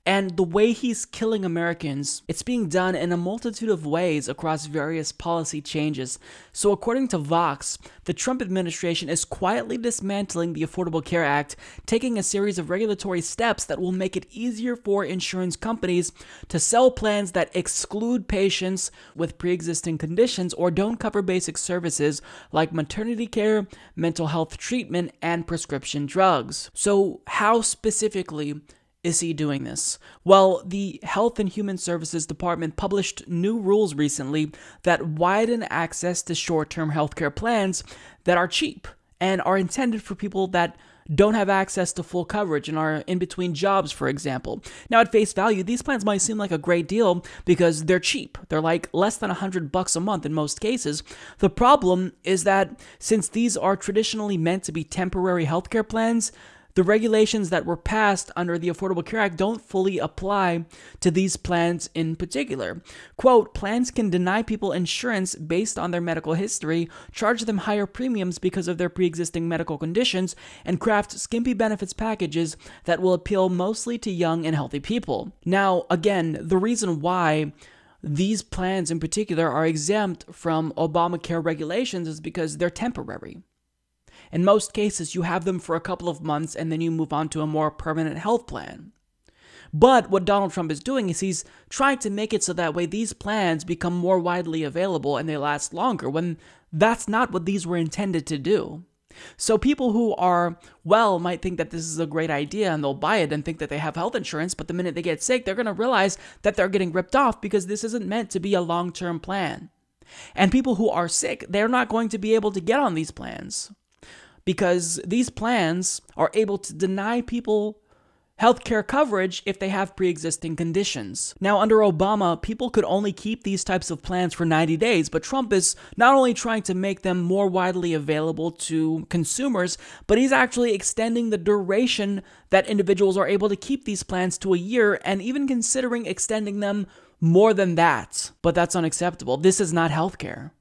And the way he's killing Americans, it's being done in a multitude of ways across various policy changes. So according to Vox, the Trump administration is quietly dismantling the Affordable Care Act, taking a series of regulatory steps that will make it easier for insurance companies to sell plans that exclude patients with pre-existing conditions or don't cover basic services like maternity care, mental health treatment, and prescription drugs. So how specifically is he doing this? Well, the Health and Human Services Department published new rules recently that widen access to short-term healthcare plans that are cheap and are intended for people that don't have access to full coverage and are in between jobs, for example. Now, at face value, these plans might seem like a great deal because they're cheap. They're like less than $100 a month in most cases. The problem is that since these are traditionally meant to be temporary healthcare plans, the regulations that were passed under the Affordable Care Act don't fully apply to these plans in particular. Quote, plans can deny people insurance based on their medical history, charge them higher premiums because of their pre-existing medical conditions, and craft skimpy benefits packages that will appeal mostly to young and healthy people. Now, again, the reason why these plans in particular are exempt from Obamacare regulations is because they're temporary. In most cases, you have them for a couple of months and then you move on to a more permanent health plan. But what Donald Trump is doing is he's trying to make it so that way these plans become more widely available and they last longer, when that's not what these were intended to do. So people who are well might think that this is a great idea and they'll buy it and think that they have health insurance, but the minute they get sick, they're going to realize that they're getting ripped off because this isn't meant to be a long-term plan. And people who are sick, they're not going to be able to get on these plans, because these plans are able to deny people healthcare coverage if they have pre-existing conditions. Now, under Obama, people could only keep these types of plans for 90 days, but Trump is not only trying to make them more widely available to consumers, but he's actually extending the duration that individuals are able to keep these plans to a year, and even considering extending them more than that. But that's unacceptable. This is not healthcare.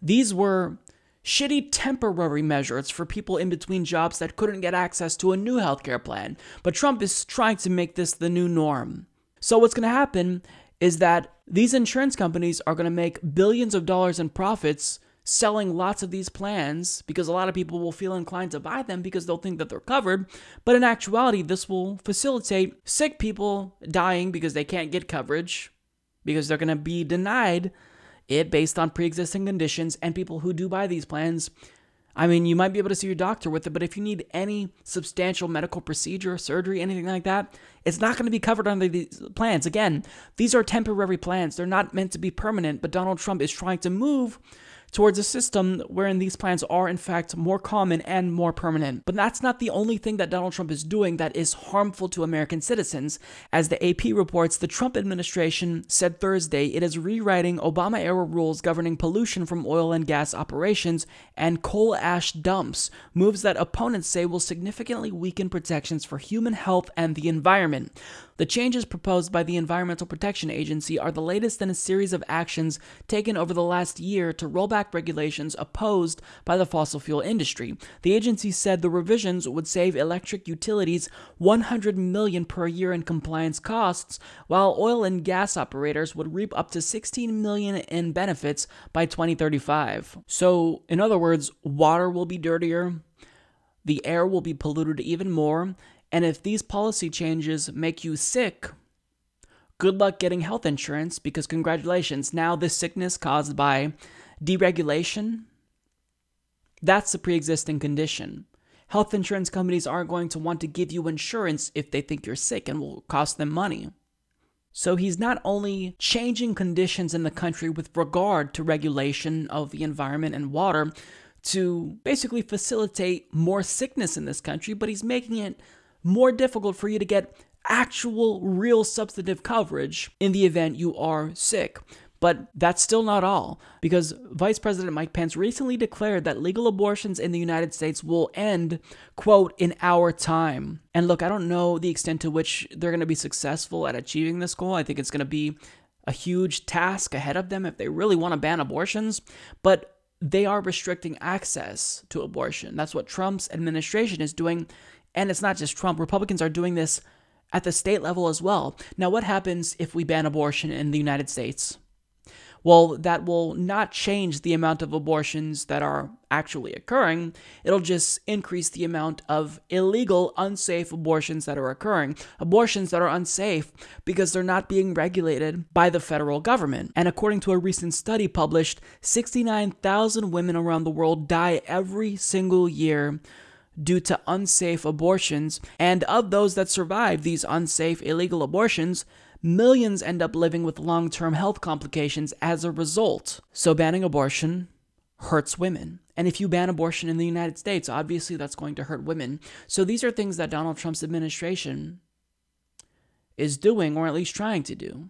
These were shitty temporary measures for people in between jobs that couldn't get access to a new healthcare plan. But Trump is trying to make this the new norm. So what's going to happen is that these insurance companies are going to make billions of dollars in profits selling lots of these plans, because a lot of people will feel inclined to buy them because they'll think that they're covered. But in actuality, this will facilitate sick people dying because they can't get coverage, because they're going to be denied it based on pre-existing conditions. And people who do buy these plans, I mean, you might be able to see your doctor with it, but if you need any substantial medical procedure, surgery, anything like that, it's not going to be covered under these plans. Again, these are temporary plans. They're not meant to be permanent, but Donald Trump is trying to move towards a system wherein these plans are in fact more common and more permanent. But that's not the only thing that Donald Trump is doing that is harmful to American citizens. As the AP reports, the Trump administration said Thursday it is rewriting Obama-era rules governing pollution from oil and gas operations and coal ash dumps, moves that opponents say will significantly weaken protections for human health and the environment. The changes proposed by the Environmental Protection Agency are the latest in a series of actions taken over the last year to roll back regulations opposed by the fossil fuel industry. The agency said the revisions would save electric utilities $100 million per year in compliance costs, while oil and gas operators would reap up to $16 million in benefits by 2035. So, in other words, water will be dirtier, the air will be polluted even more, and if these policy changes make you sick, good luck getting health insurance, because congratulations, now this sickness caused by deregulation That's the pre-existing condition. Health insurance companies aren't going to want to give you insurance if they think you're sick and will cost them money. So he's not only changing conditions in the country with regard to regulation of the environment and water to basically facilitate more sickness in this country, but he's making it more difficult for you to get actual, real substantive coverage in the event you are sick. But that's still not all, because Vice President Mike Pence recently declared that legal abortions in the United States will end, quote, in our time. And look, I don't know the extent to which they're going to be successful at achieving this goal. I think it's going to be a huge task ahead of them if they really want to ban abortions, but they are restricting access to abortion. That's what Trump's administration is doing, and it's not just Trump. Republicans are doing this at the state level as well. Now, what happens if we ban abortion in the United States? Well, that will not change the amount of abortions that are actually occurring. It'll just increase the amount of illegal, unsafe abortions that are occurring. Abortions that are unsafe because they're not being regulated by the federal government. And according to a recent study published, 69,000 women around the world die every single year due to unsafe abortions. And of those that survive these unsafe, illegal abortions, millions end up living with long-term health complications as a result. So banning abortion hurts women. And if you ban abortion in the United States, obviously that's going to hurt women. So these are things that Donald Trump's administration is doing, or at least trying to do.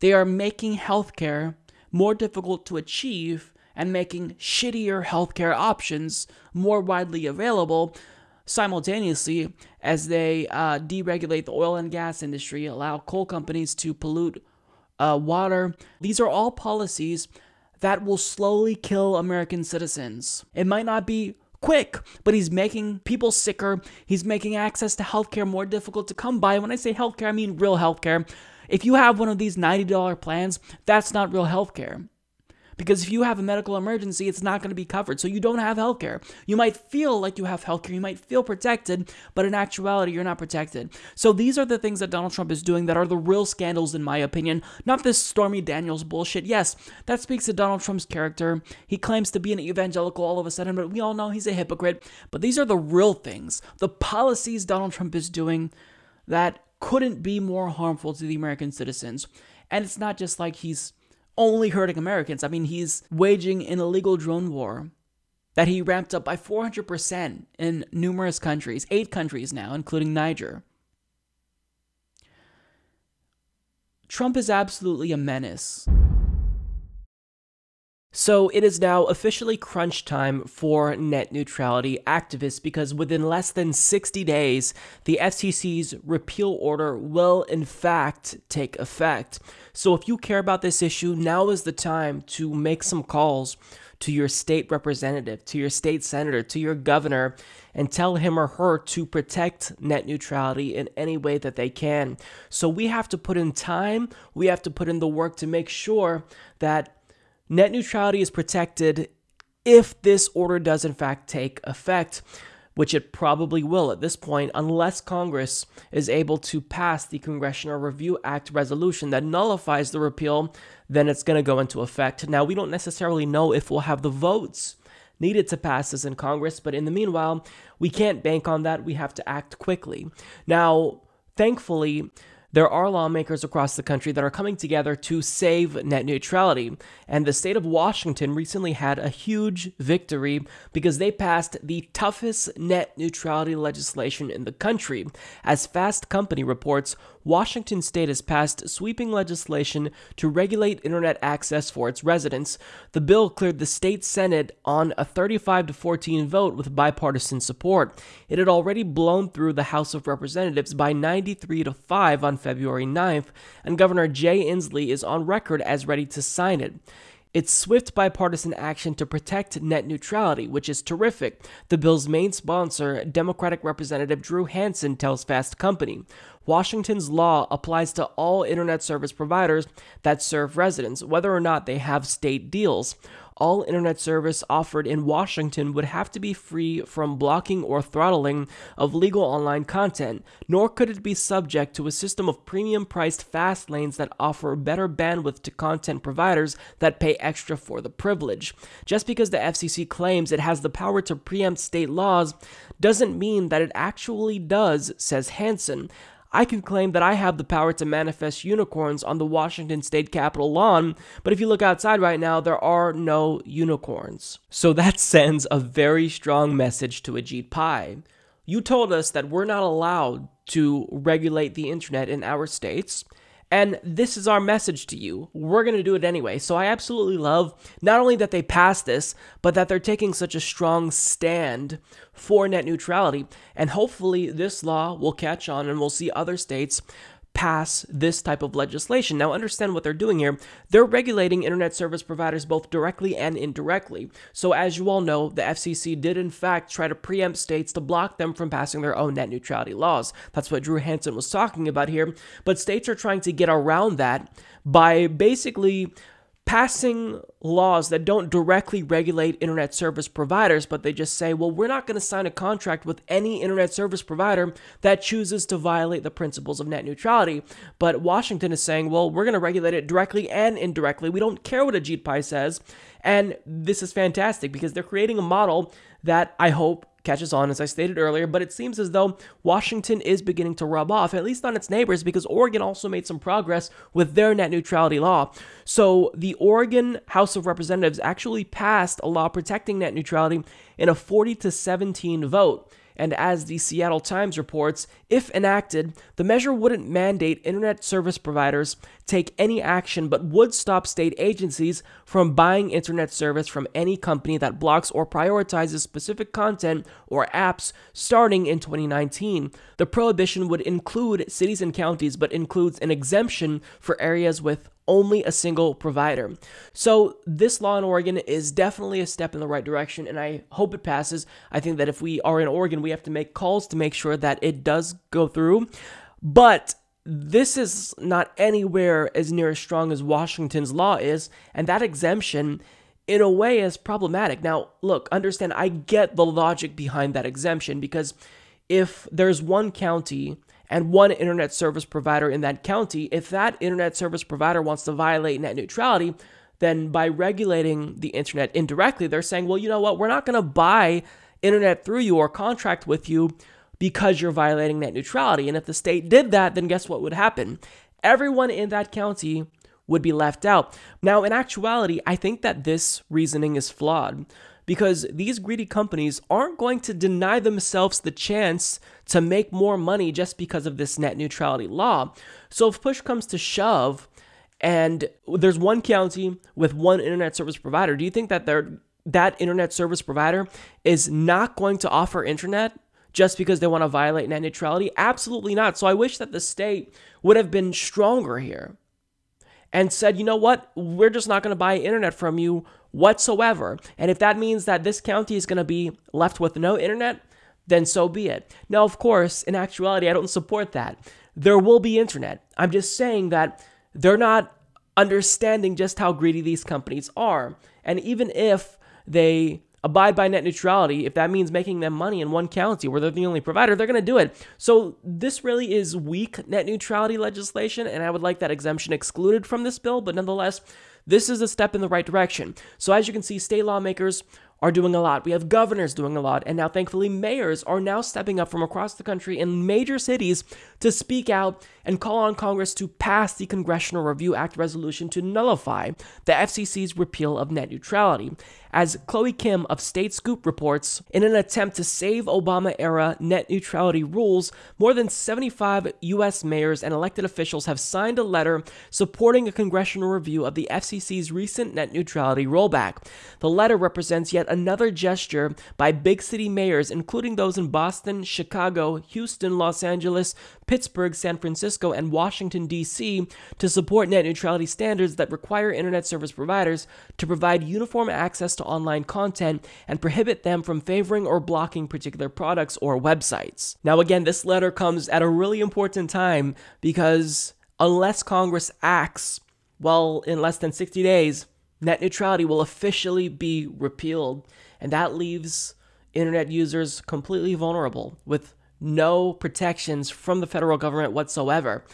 They are making healthcare more difficult to achieve and making shittier healthcare options more widely available, simultaneously as they deregulate the oil and gas industry, allow coal companies to pollute water. These are all policies that will slowly kill American citizens. It might not be quick, but he's making people sicker. He's making access to healthcare more difficult to come by. When I say healthcare, I mean real healthcare. If you have one of these $90 plans, that's not real healthcare. Because if you have a medical emergency, it's not going to be covered. So you don't have healthcare. You might feel like you have healthcare. You might feel protected, but in actuality, you're not protected. So these are the things that Donald Trump is doing that are the real scandals, in my opinion. Not this Stormy Daniels bullshit. Yes, that speaks to Donald Trump's character. He claims to be an evangelical all of a sudden, but we all know he's a hypocrite. But these are the real things. The policies Donald Trump is doing that couldn't be more harmful to the American citizens. And it's not just like he's only hurting Americans. I mean, he's waging an illegal drone war that he ramped up by 400% in numerous countries, 8 countries now, including Niger. Trump is absolutely a menace. So it is now officially crunch time for net neutrality activists, because within less than 60 days, the FCC's repeal order will in fact take effect. So if you care about this issue, now is the time to make some calls to your state representative, to your state senator, to your governor, and tell him or her to protect net neutrality in any way that they can. So we have to put in time, we have to put in the work to make sure that net neutrality is protected if this order does in fact take effect, which it probably will at this point, unless Congress is able to pass the Congressional Review Act resolution that nullifies the repeal. Then it's going to go into effect. Now, we don't necessarily know if we'll have the votes needed to pass this in Congress, but in the meanwhile, we can't bank on that. We have to act quickly. Now, thankfully, there are lawmakers across the country that are coming together to save net neutrality. And the state of Washington recently had a huge victory because they passed the toughest net neutrality legislation in the country. As Fast Company reports, Washington state has passed sweeping legislation to regulate internet access for its residents. The bill cleared the state Senate on a 35-14 vote with bipartisan support. It had already blown through the House of Representatives by 93-5 on February 9th, and Governor Jay Inslee is on record as ready to sign it. It's swift bipartisan action to protect net neutrality, which is terrific. The bill's main sponsor, Democratic Representative Drew Hansen, tells Fast Company, Washington's law applies to all internet service providers that serve residents, whether or not they have state deals. all internet service offered in Washington would have to be free from blocking or throttling of legal online content, nor could it be subject to a system of premium-priced fast lanes that offer better bandwidth to content providers that pay extra for the privilege. Just because the FCC claims it has the power to preempt state laws doesn't mean that it actually does, says Hansen. I can claim that I have the power to manifest unicorns on the Washington state capitol lawn, but if you look outside right now, there are no unicorns. So that sends a very strong message to Ajit Pai. You told us that we're not allowed to regulate the internet in our states, and this is our message to you. We're going to do it anyway. So I absolutely love not only that they passed this, but that they're taking such a strong stand for net neutrality. And hopefully this law will catch on and we'll see other states pass this type of legislation. Now understand what they're doing here. They're regulating internet service providers both directly and indirectly. So as you all know, the FCC did in fact try to preempt states to block them from passing their own net neutrality laws. That's what Drew Hansen was talking about here. But states are trying to get around that by basically passing laws that don't directly regulate internet service providers, but they just say, well, we're not going to sign a contract with any internet service provider that chooses to violate the principles of net neutrality. But Washington is saying, well, we're going to regulate it directly and indirectly. We don't care what Ajit Pai says. And this is fantastic because they're creating a model that I hope catches on, as I stated earlier, but it seems as though Washington is beginning to rub off, at least on its neighbors, because Oregon also made some progress with their net neutrality law. So the Oregon House of Representatives actually passed a law protecting net neutrality in a 40-17 vote. And as the Seattle Times reports, if enacted, the measure wouldn't mandate internet service providers take any action, but would stop state agencies from buying internet service from any company that blocks or prioritizes specific content or apps starting in 2019. The prohibition would include cities and counties, but includes an exemption for areas with only a single provider. So this law in Oregon is definitely a step in the right direction, and I hope it passes. I think that if we are in Oregon, we have to make calls to make sure that it does go through. But this is not anywhere as near as strong as Washington's law is, and that exemption, in a way, is problematic. Now, look, understand, I get the logic behind that exemption, because if there's one county and one internet service provider in that county, if that internet service provider wants to violate net neutrality, then by regulating the internet indirectly, they're saying, well, you know what, we're not going to buy internet through you or contract with you because you're violating net neutrality. And if the state did that, then guess what would happen? Everyone in that county would be left out. Now, in actuality, I think that this reasoning is flawed, because these greedy companies aren't going to deny themselves the chance to make more money just because of this net neutrality law. So if push comes to shove and there's one county with one internet service provider, do you think that that internet service provider is not going to offer internet just because they want to violate net neutrality? Absolutely not. So I wish that the state would have been stronger here and said, you know what, we're just not going to buy internet from you whatsoever. And if that means that this county is going to be left with no internet, then so be it. Now, of course, in actuality, I don't support that. There will be internet. I'm just saying that they're not understanding just how greedy these companies are. And even if they abide by net neutrality, if that means making them money in one county where they're the only provider, they're going to do it. So this really is weak net neutrality legislation, and I would like that exemption excluded from this bill, but nonetheless, this is a step in the right direction. So as you can see, state lawmakers are doing a lot. We have governors doing a lot, and now thankfully mayors are now stepping up from across the country in major cities to speak out and call on Congress to pass the Congressional Review Act resolution to nullify the FCC's repeal of net neutrality. As Chloe Kim of State Scoop reports, in an attempt to save Obama-era net neutrality rules, more than 75 U.S. mayors and elected officials have signed a letter supporting a congressional review of the FCC's recent net neutrality rollback. The letter represents yet another gesture by big city mayors, including those in Boston, Chicago, Houston, Los Angeles, Pittsburgh, San Francisco, and Washington, D.C., to support net neutrality standards that require internet service providers to provide uniform access to online content and prohibit them from favoring or blocking particular products or websites. Now, again, this letter comes at a really important time because unless Congress acts, well, in less than 60 days, net neutrality will officially be repealed, and that leaves internet users completely vulnerable with no protections from the federal government whatsoever.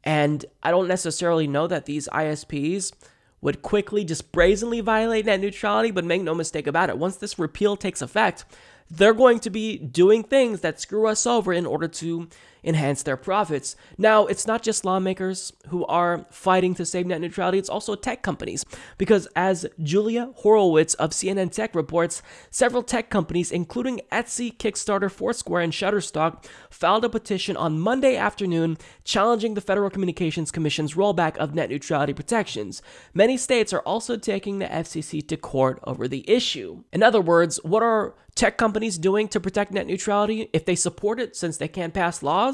And I don't necessarily know that these ISPs would quickly just brazenly violate net neutrality, but make no mistake about it, once this repeal takes effect, they're going to be doing things that screw us over in order to enhance their profits. Now, it's not just lawmakers who are fighting to save net neutrality, it's also tech companies. Because as Julia Horowitz of CNN Tech reports, several tech companies, including Etsy, Kickstarter, Foursquare, and Shutterstock, filed a petition on Monday afternoon challenging the Federal Communications Commission's rollback of net neutrality protections. Many states are also taking the FCC to court over the issue. In other words, what are tech companies doing to protect net neutrality if they support it since they can't pass laws?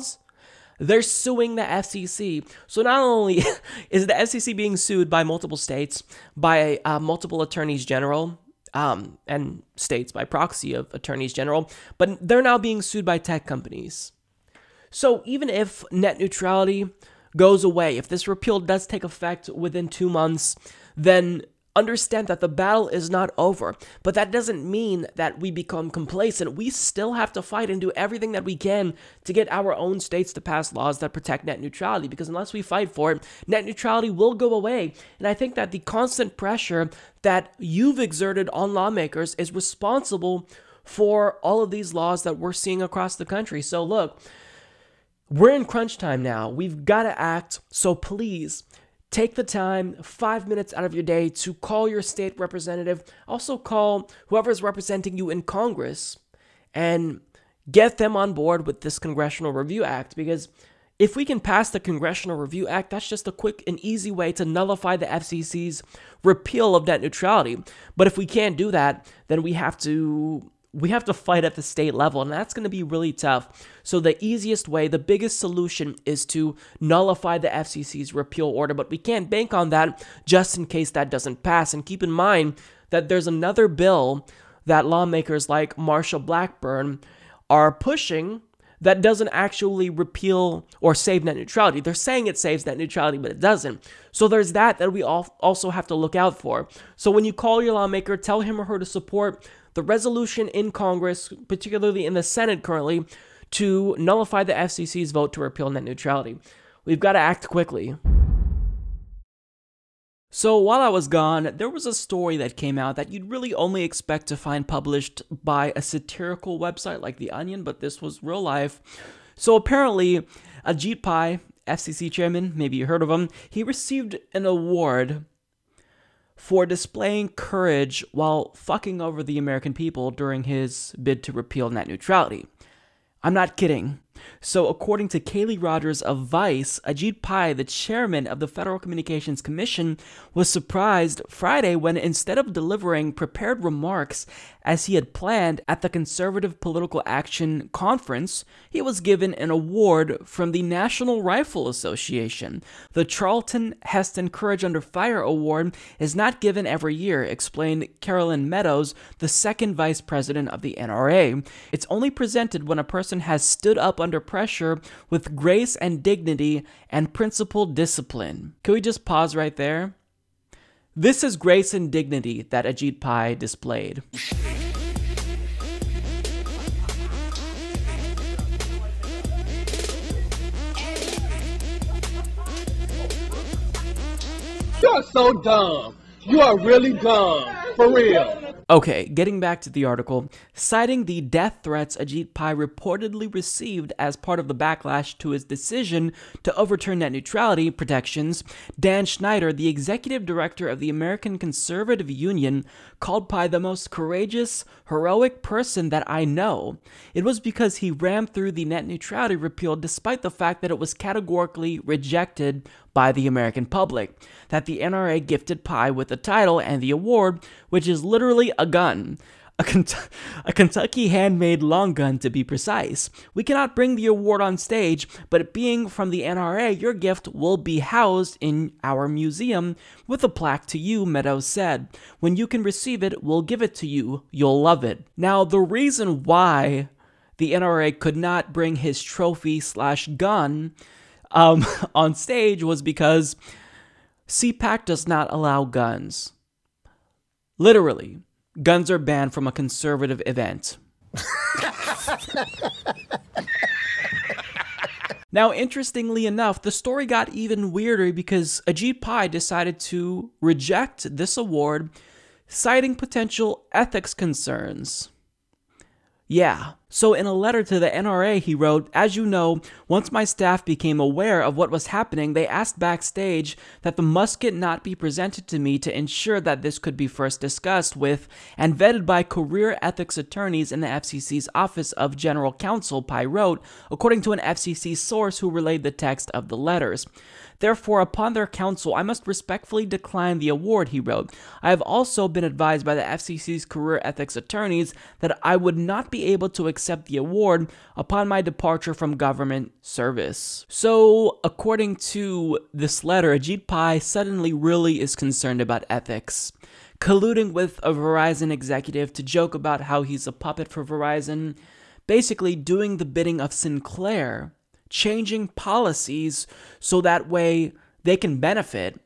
They're suing the FCC. So not only is the FCC being sued by multiple states, by multiple attorneys general, and states by proxy of attorneys general, but they're now being sued by tech companies. So even if net neutrality goes away, if this repeal does take effect within 2 months, then understand that the battle is not over. But that doesn't mean that we become complacent. We still have to fight and do everything that we can to get our own states to pass laws that protect net neutrality, because unless we fight for it, net neutrality will go away. And I think that the constant pressure that you've exerted on lawmakers is responsible for all of these laws that we're seeing across the country. So look, we're in crunch time now. We've got to act. So please, take the time, 5 minutes out of your day, to call your state representative. Also call whoever's representing you in Congress and get them on board with this Congressional Review Act. Because if we can pass the Congressional Review Act, that's just a quick and easy way to nullify the FCC's repeal of net neutrality. But if we can't do that, then we have to fight at the state level, and that's going to be really tough. So the easiest way, the biggest solution, is to nullify the FCC's repeal order, but we can't bank on that just in case that doesn't pass. And keep in mind that there's another bill that lawmakers like Marsha Blackburn are pushing that doesn't actually repeal or save net neutrality. They're saying it saves net neutrality, but it doesn't. So there's that we also have to look out for. So when you call your lawmaker, tell him or her to support the resolution in Congress, particularly in the Senate currently, to nullify the FCC's vote to repeal net neutrality. We've got to act quickly. So while I was gone, there was a story that came out that you'd really only expect to find published by a satirical website like The Onion, but this was real life. So apparently, Ajit Pai, FCC chairman, maybe you heard of him, he received an award for displaying courage while fucking over the American people during his bid to repeal net neutrality. I'm not kidding. So according to Kaylee Rogers of Vice, Ajit Pai, the chairman of the Federal Communications Commission, was surprised Friday when, instead of delivering prepared remarks as he had planned at the Conservative Political Action Conference, he was given an award from the National Rifle Association. The Charlton Heston Courage Under Fire Award is not given every year, explained Carolyn Meadows, the second vice president of the NRA. It's only presented when a person has stood up under pressure with grace and dignity and principled discipline. Can we just pause right there? This is grace and dignity that Ajit Pai displayed. You are so dumb. You are really dumb. For real. Okay, getting back to the article, citing the death threats Ajit Pai reportedly received as part of the backlash to his decision to overturn net neutrality protections, Dan Schneider, the executive director of the American Conservative Union, called Pai the most courageous, heroic person that I know. It was because he ran through the net neutrality repeal despite the fact that it was categorically rejected by the American public, that the NRA gifted Pai with the title and the award, which is literally a gun. A Kentucky handmade long gun, to be precise. We cannot bring the award on stage, but being from the NRA, your gift will be housed in our museum with a plaque to you, Meadows said. When you can receive it, we'll give it to you. You'll love it. Now, the reason why the NRA could not bring his trophy/gun on stage was because CPAC does not allow guns. Literally, guns are banned from a conservative event. Now, interestingly enough, the story got even weirder because Ajit Pai decided to reject this award, citing potential ethics concerns. Yeah. So in a letter to the NRA, he wrote, "As you know, once my staff became aware of what was happening, they asked backstage that the musket not be presented to me to ensure that this could be first discussed with and vetted by career ethics attorneys in the FCC's Office of General Counsel," Pai wrote, according to an FCC source who relayed the text of the letters. "Therefore, upon their counsel, I must respectfully decline the award," he wrote. "I have also been advised by the FCC's career ethics attorneys that I would not be able to accept the award upon my departure from government service." So, according to this letter, Ajit Pai suddenly really is concerned about ethics, colluding with a Verizon executive to joke about how he's a puppet for Verizon, basically doing the bidding of Sinclair, changing policies so that way they can benefit.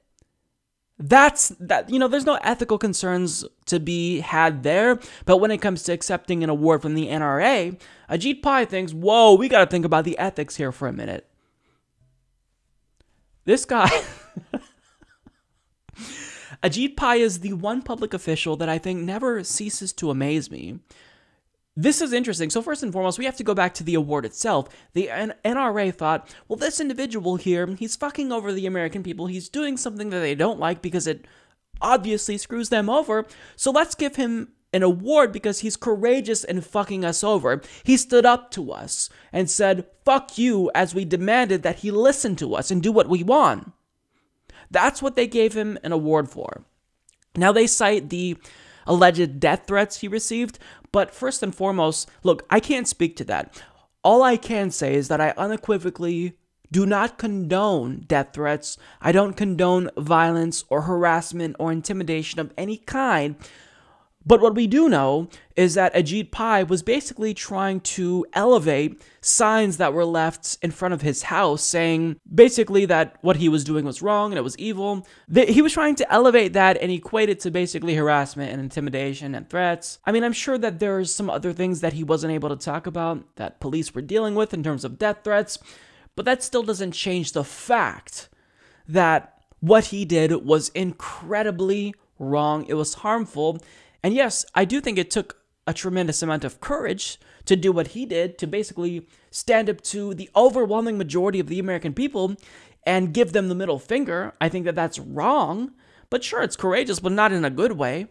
There's no ethical concerns to be had there, but when it comes to accepting an award from the NRA, Ajit Pai thinks, whoa, we got to think about the ethics here for a minute. This guy, Ajit Pai is the one public official that I think never ceases to amaze me. This is interesting. So first and foremost, we have to go back to the award itself. The NRA thought, well, this individual here, he's fucking over the American people. He's doing something that they don't like because it obviously screws them over. So let's give him an award because he's courageous in fucking us over. He stood up to us and said, fuck you, as we demanded that he listen to us and do what we want. That's what they gave him an award for. Now they cite the alleged death threats he received, but first and foremost, look, I can't speak to that. All I can say is that I unequivocally do not condone death threats. I don't condone violence or harassment or intimidation of any kind. But what we do know is that Ajit Pai was basically trying to elevate signs that were left in front of his house saying basically that what he was doing was wrong and it was evil. He was trying to elevate that and equate it to basically harassment and intimidation and threats. I mean, I'm sure that there's some other things that he wasn't able to talk about that police were dealing with in terms of death threats, but that still doesn't change the fact that what he did was incredibly wrong. It was harmful. And yes, I do think it took a tremendous amount of courage to do what he did, to basically stand up to the overwhelming majority of the American people and give them the middle finger. I think that that's wrong, but sure, it's courageous, but not in a good way.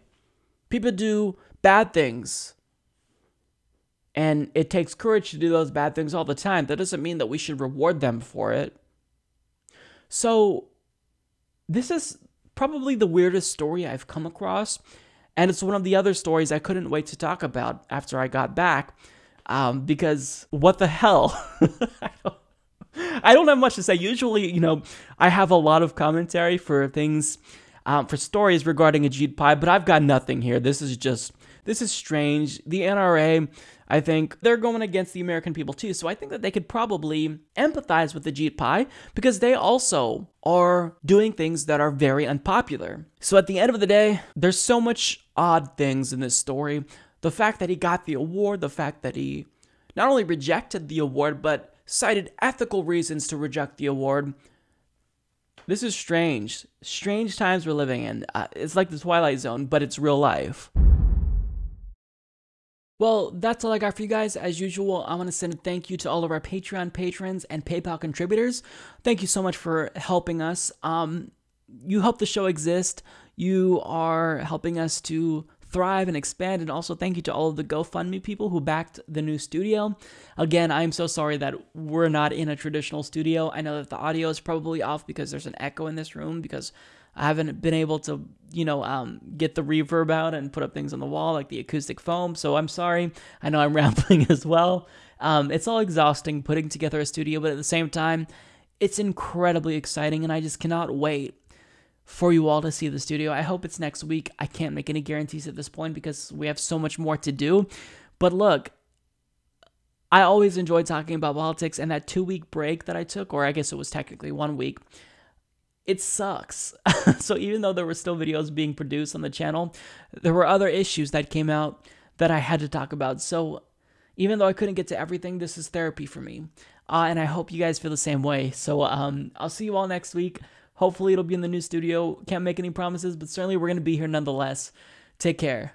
People do bad things, and it takes courage to do those bad things all the time. That doesn't mean that we should reward them for it. So, this is probably the weirdest story I've come across. And it's one of the other stories I couldn't wait to talk about after I got back, because what the hell? I don't have much to say. Usually, I have a lot of commentary for things, for stories regarding Ajit Pai, but I've got nothing here. This is strange. The NRA, I think, they're going against the American people too, so I think that they could probably empathize with Ajit Pai because they also are doing things that are very unpopular. So at the end of the day, there's so much odd things in this story. The fact that he got the award, the fact that he not only rejected the award, but cited ethical reasons to reject the award. This is strange. Strange times we're living in. It's like the Twilight Zone, but it's real life. Well, that's all I got for you guys. As usual, I want to send a thank you to all of our Patreon patrons and PayPal contributors. Thank you so much for helping us. You help the show exist. You are helping us to thrive and expand. And also thank you to all of the GoFundMe people who backed the new studio. Again, I'm so sorry that we're not in a traditional studio. I know that the audio is probably off because there's an echo in this room because I haven't been able to, get the reverb out and put up things on the wall like the acoustic foam. So I'm sorry. I know I'm rambling as well. It's all exhausting putting together a studio, but at the same time, it's incredibly exciting and I just cannot wait for you all to see the studio. I hope it's next week. I can't make any guarantees at this point because we have so much more to do. But look, I always enjoy talking about politics, and that 2-week break that I took, or I guess it was technically 1 week, it sucks. So even though there were still videos being produced on the channel, there were other issues that came out that I had to talk about. So even though I couldn't get to everything, this is therapy for me. And I hope you guys feel the same way. So I'll see you all next week. Hopefully it'll be in the new studio. Can't make any promises, but certainly we're going to be here nonetheless. Take care.